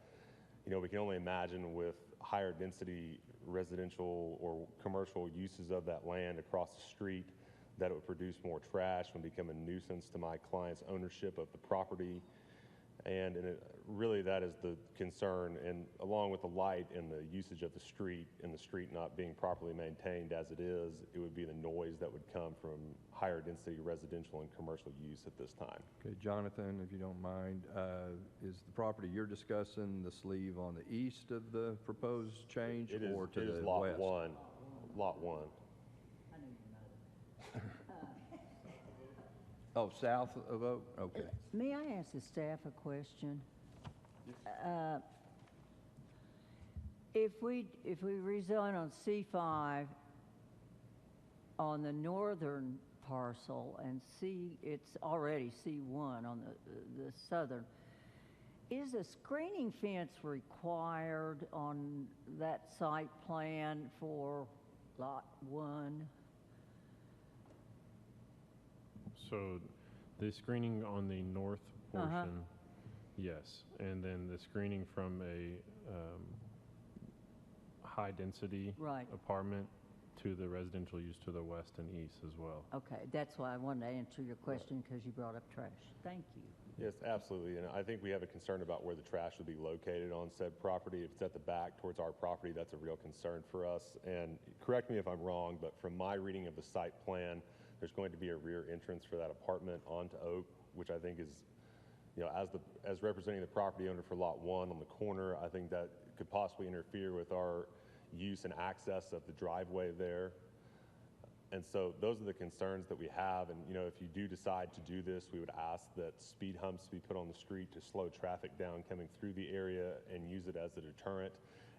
we can only imagine with higher density residential or commercial uses of that land across the street that it would produce more trash and become a nuisance to my client's ownership of the property. And really that is the concern, and along with the light and the usage of the street and the street not being properly maintained as it is, it would be the noise that would come from higher density residential and commercial use at this time. Okay, Jonathan, if you don't mind, is the property you're discussing the sleeve on the east of the proposed change or to the west? Lot 1. Lot 1. Oh, south of Oak? Okay. May I ask the staff a question? If we rezone on C5 on the northern parcel and it's already C1 on the southern, is a screening fence required on that site plan for Lot 1? So the screening on the north portion, yes. And then the screening from a high-density apartment to the residential use to the west and east as well. Okay, that's why I wanted to answer your question because you brought up trash. Thank you. Yes, absolutely. And I think we have a concern about where the trash would be located on said property. If it's at the back towards our property, that's a real concern for us. And correct me if I'm wrong, but from my reading of the site plan, there's going to be a rear entrance for that apartment onto Oak, which I think is, as representing the property owner for Lot 1 on the corner, I think that could possibly interfere with our use and access of the driveway there. And so those are the concerns that we have. And, if you do decide to do this, we would ask that speed humps be put on the street to slow traffic down coming through the area and use it as a deterrent,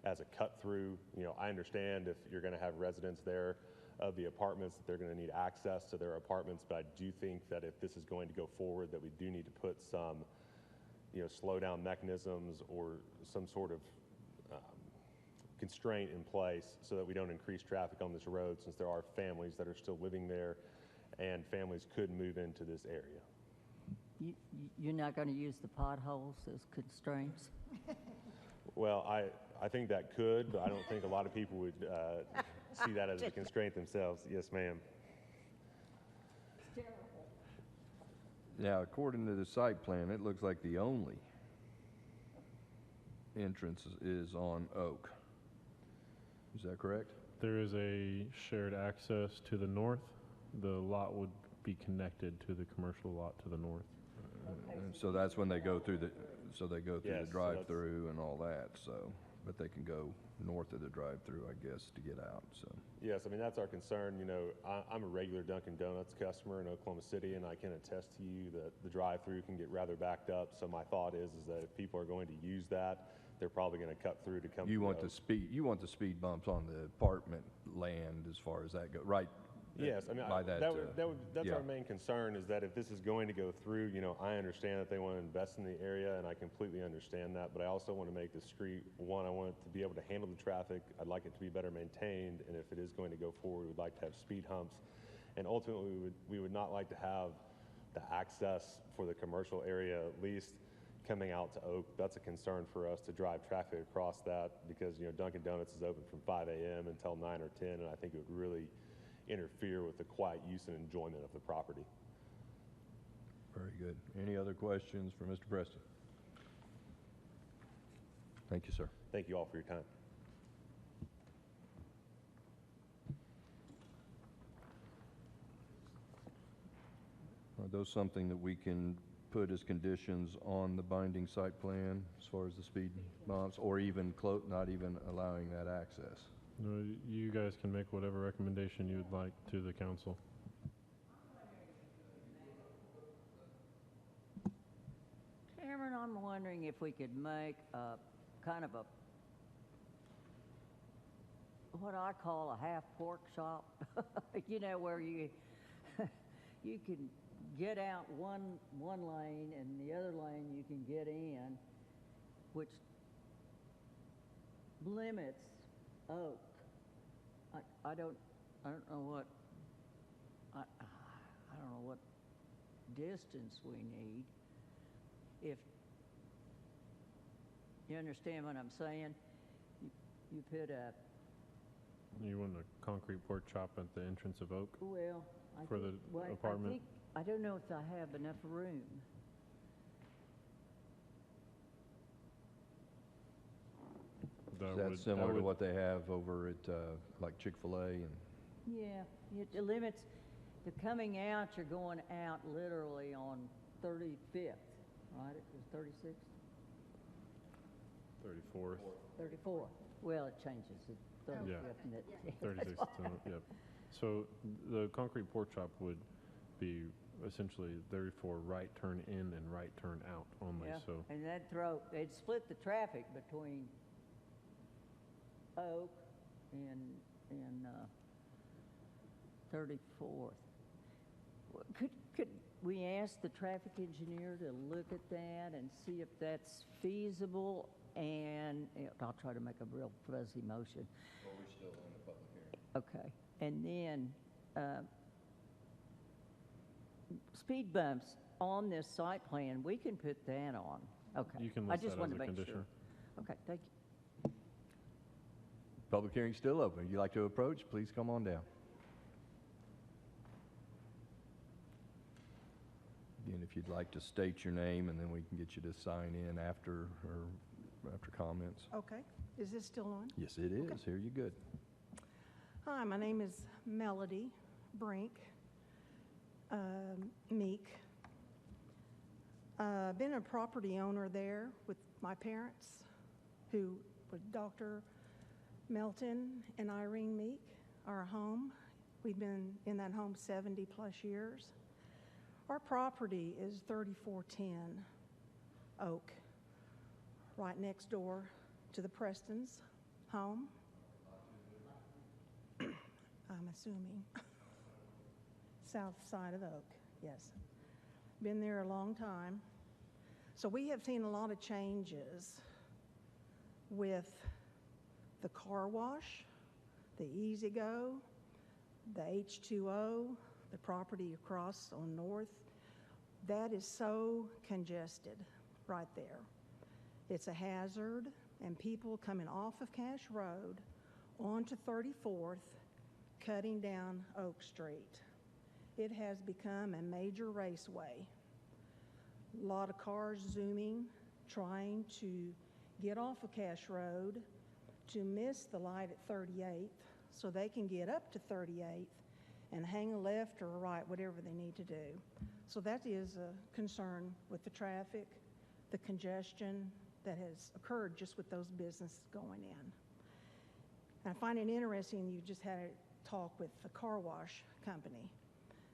as a cut through. I understand if you're going to have residents there of the apartments, that they're going to need access to their apartments, but I do think that if this is going to go forward, that we do need to put some, slow down mechanisms or some sort of constraint in place so that we don't increase traffic on this road, since there are families that are still living there and families could move into this area. You're not going to use the potholes as constraints? Well, I think that could, but I don't think a lot of people would see that as a constraint themselves. Yes, ma'am. It's terrible. Now, according to the site plan, it looks like the only entrance is on Oak. Is that correct? There is a shared access to the north. The lot would be connected to the commercial lot to the north. And so that's when they go through the Yes, so drive-through and all that, so, but they can go north of the drive-through, I guess, to get out, so. Yes, that's our concern. I'm a regular Dunkin' Donuts customer in Oklahoma City, and I can attest to you that the drive-through can get rather backed up. So my thought is that if people are going to use that, they're probably going to cut through to come. You want the speed bumps on the apartment land as far as that goes, right? Yes, by that's yeah. our main concern, is that if this is going to go through, I understand that they want to invest in the area, and I completely understand that, but I also want to make the street, one, I want it to be able to handle the traffic. I'd like it to be better maintained, and if it is going to go forward, we'd like to have speed humps And ultimately, we would not like to have the access for the commercial area, at least coming out to Oak. That's a concern for us to drive traffic across that because, Dunkin' Donuts is open from 5 a.m. until 9 or 10, and I think it would really interfere with the quiet use and enjoyment of the property. Very good. Any other questions for Mr. Preston? Thank you, sir. Thank you all for your time. Are those something that we can put as conditions on the binding site plan as far as the speed bumps, or even not even allowing that access? No, you guys can make whatever recommendation you would like to the council. Chairman, I'm wondering if we could make a kind of what I call a half pork shop, where you you can get out one lane and the other lane you can get in, which limits Oak. I don't know what I don't know what distance we need. If you understand what I'm saying, you put a. You want a concrete pork chop at the entrance of Oak? Well, for the apartment? I don't know if I have enough room. Is that similar to what they have over at like Chick-fil-A? And Yeah, it limits the coming out. You're going out literally on 35th, right? It was 36th? 34th. 34th. Well, it changes. It's 35th. Yeah. And it, 36th. Yep. So the concrete pork chop would be essentially 34 right turn in and right turn out only. Yeah, So and it'd split the traffic between Oak and 34th. Could we ask the traffic engineer to look at that and see if that's feasible? And I'll try to make a real fuzzy motion. Well, we're still in the public hearing. Okay, and then speed bumps on this site plan, we can put that on. Okay, you can I list just that wanted as to a make condition. sure. Okay, thank you. Public hearing's still open. If you'd like to approach, please come on down. Again, if you'd like to state your name, and then we can get you to sign in after comments. Okay. Is this still on? Yes, it is. Okay. Here you good. Hi, my name is Melody Brink Meek. Been a property owner there with my parents, who were Dr. Melton and Irene Meek, our home. We've been in that home 70 plus years. Our property is 3410 Oak, right next door to the Preston's home. I'm assuming. South side of Oak, yes. Been there a long time. So we have seen a lot of changes with the car wash, the Easy Go, the H2O, the property across on North. That is so congested right there. It's a hazard, and people coming off of Cash Road onto 34th, cutting down Oak Street. It has become a major raceway. A lot of cars zooming, trying to get off of Cash Road to miss the light at 38th so they can get up to 38th and hang a left or a right, whatever they need to do. So that is a concern with the traffic, the congestion that has occurred just with those businesses going in. And I find it interesting, you just had a talk with the car wash company.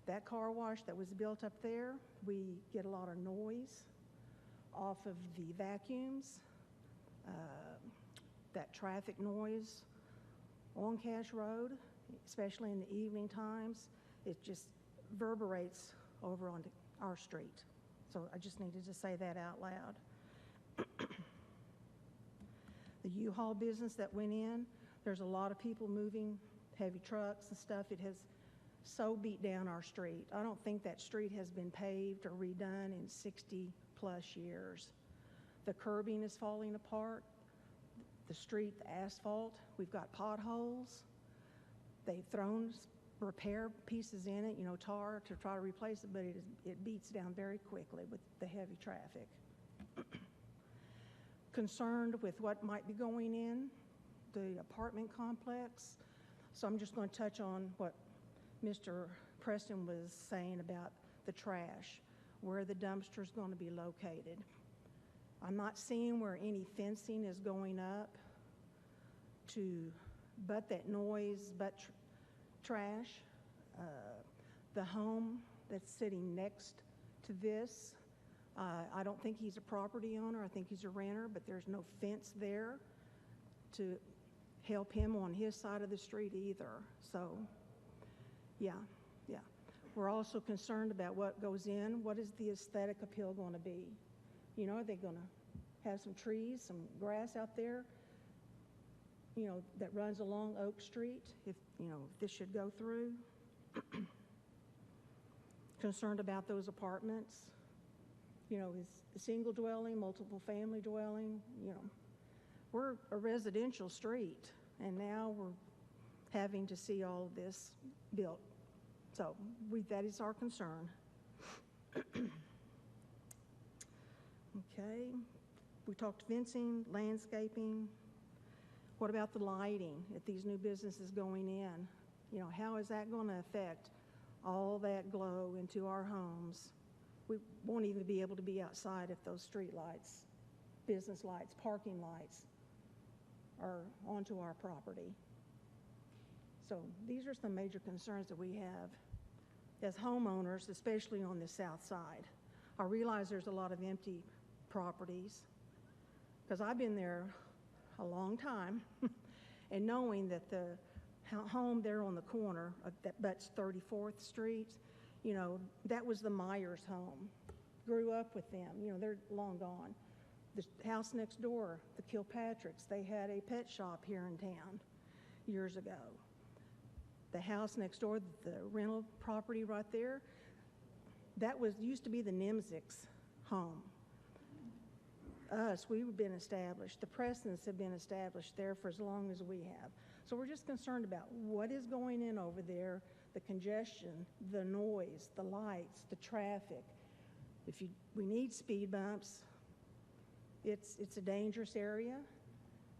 That car wash that was built up there, we get a lot of noise off of the vacuums, that traffic noise on Cash Road, especially in the evening times. It just reverberates over onto our street. So I just needed to say that out loud. The U-Haul business that went in, there's a lot of people moving heavy trucks and stuff. It has so beat down our street. I don't think that street has been paved or redone in 60-plus years. The curbing is falling apart. The street, the asphalt, we've got potholes. They've thrown repair pieces in it, tar to try to replace it, but it beats down very quickly with the heavy traffic. Concerned with what might be going in the apartment complex. So I'm just going to touch on what Mr. Preston was saying about the trash, where the dumpster is going to be located. I'm not seeing where any fencing is going up to butt that noise, trash. The home that's sitting next to this, I don't think he's a property owner. I think he's a renter, but there's no fence there to help him on his side of the street either. So, yeah. We're also concerned about what goes in. What is the aesthetic appeal going to be? Are they going to have some trees, some grass out there, that runs along Oak Street if this should go through? Concerned about those apartments. Is a single dwelling, multiple family dwelling, We're a residential street, and now we're having to see all of this built. So that is our concern. Okay, we talked fencing, landscaping. What about the lighting at these new businesses going in? How is that going to affect all that glow into our homes? We won't even be able to be outside if those street lights, business lights, parking lights are onto our property. So these are some major concerns that we have as homeowners, especially on the south side. I realize there's a lot of empty properties because I've been there a long time and knowing that the home there on the corner that butts 34th Street, that was the Myers home. Grew up with them, they're long gone. The house next door, the Kilpatricks, they had a pet shop here in town years ago. The house next door, the rental property right there, that used to be the Nimzic's home. We've been established. The Prestons have been established there for as long as we have. So we're just concerned about what is going in over there, the congestion, the noise, the lights, the traffic. We need speed bumps. It's a dangerous area.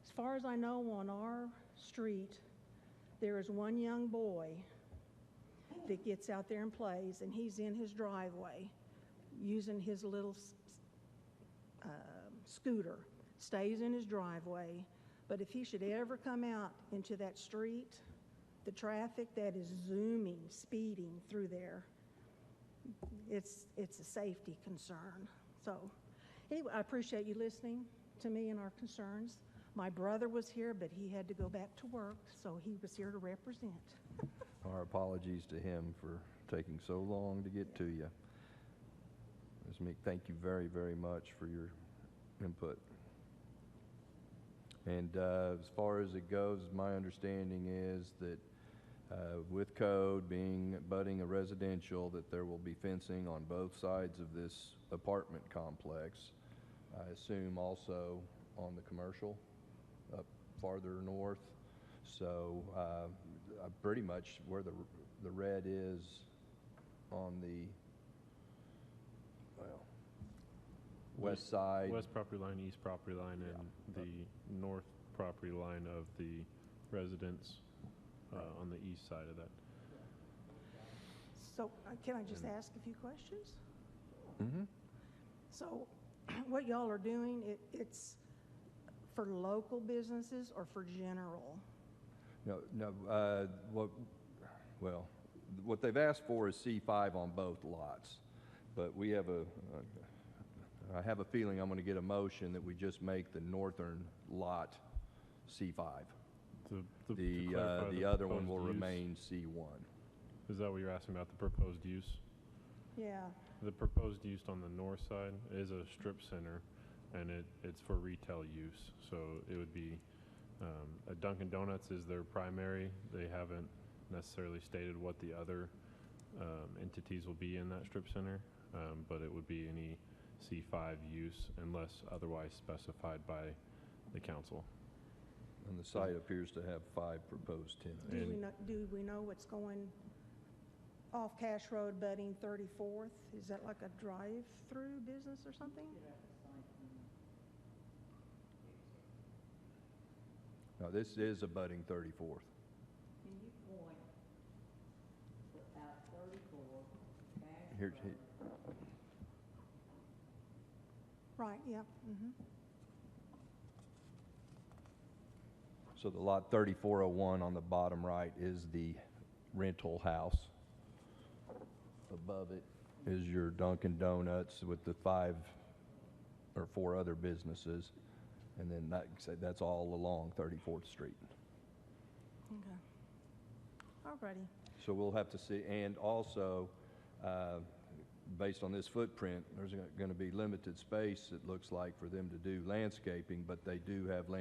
As far as I know, on our street, there is one young boy that gets out there and plays, and he's in his driveway using his little scooter, stays in his driveway. But if he should ever come out into that street, the traffic that is zooming, speeding through there, it's a safety concern. So anyway, I appreciate you listening to me and our concerns. My brother was here, but he had to go back to work, so he was here to represent. Our apologies to him for taking so long to get to you. Ms. Meek, thank you very, very much for your input. And as far as it goes, my understanding is that with code budding a residential, that there will be fencing on both sides of this apartment complex. I assume also on the commercial up farther north. So pretty much where the red is on the west side. West property line, east property line, and the north property line of the residence on the east side of that. So can I just ask a few questions? Mm-hmm. So what y'all are doing, it's for local businesses or for general? No. What they've asked for is C5 on both lots, but we have I have a feeling I'm going to get a motion that we just make the northern lot C5. The other one will remain C1. Is that what you're asking about, the proposed use? Yeah. The proposed use on the north side is a strip center, and it's for retail use. So it would be a Dunkin' Donuts is their primary. They haven't necessarily stated what the other entities will be in that strip center, but it would be any C5 use unless otherwise specified by the council. And the site appears to have 5 proposed tenants. Do we know what's going off Cash Road, butting 34th? Is that like a drive-through business or something? Now, this is abutting 34th. Can you point at 34, Here, Right, yep, so the lot 3401 on the bottom right is the rental house. Above it is your Dunkin' Donuts with the 5 or 4 other businesses. And then that's all along 34th Street. Okay. Alrighty. So we'll have to see, and also, based on this footprint, there's going to be limited space, it looks like, for them to do landscaping, but they do have landscaping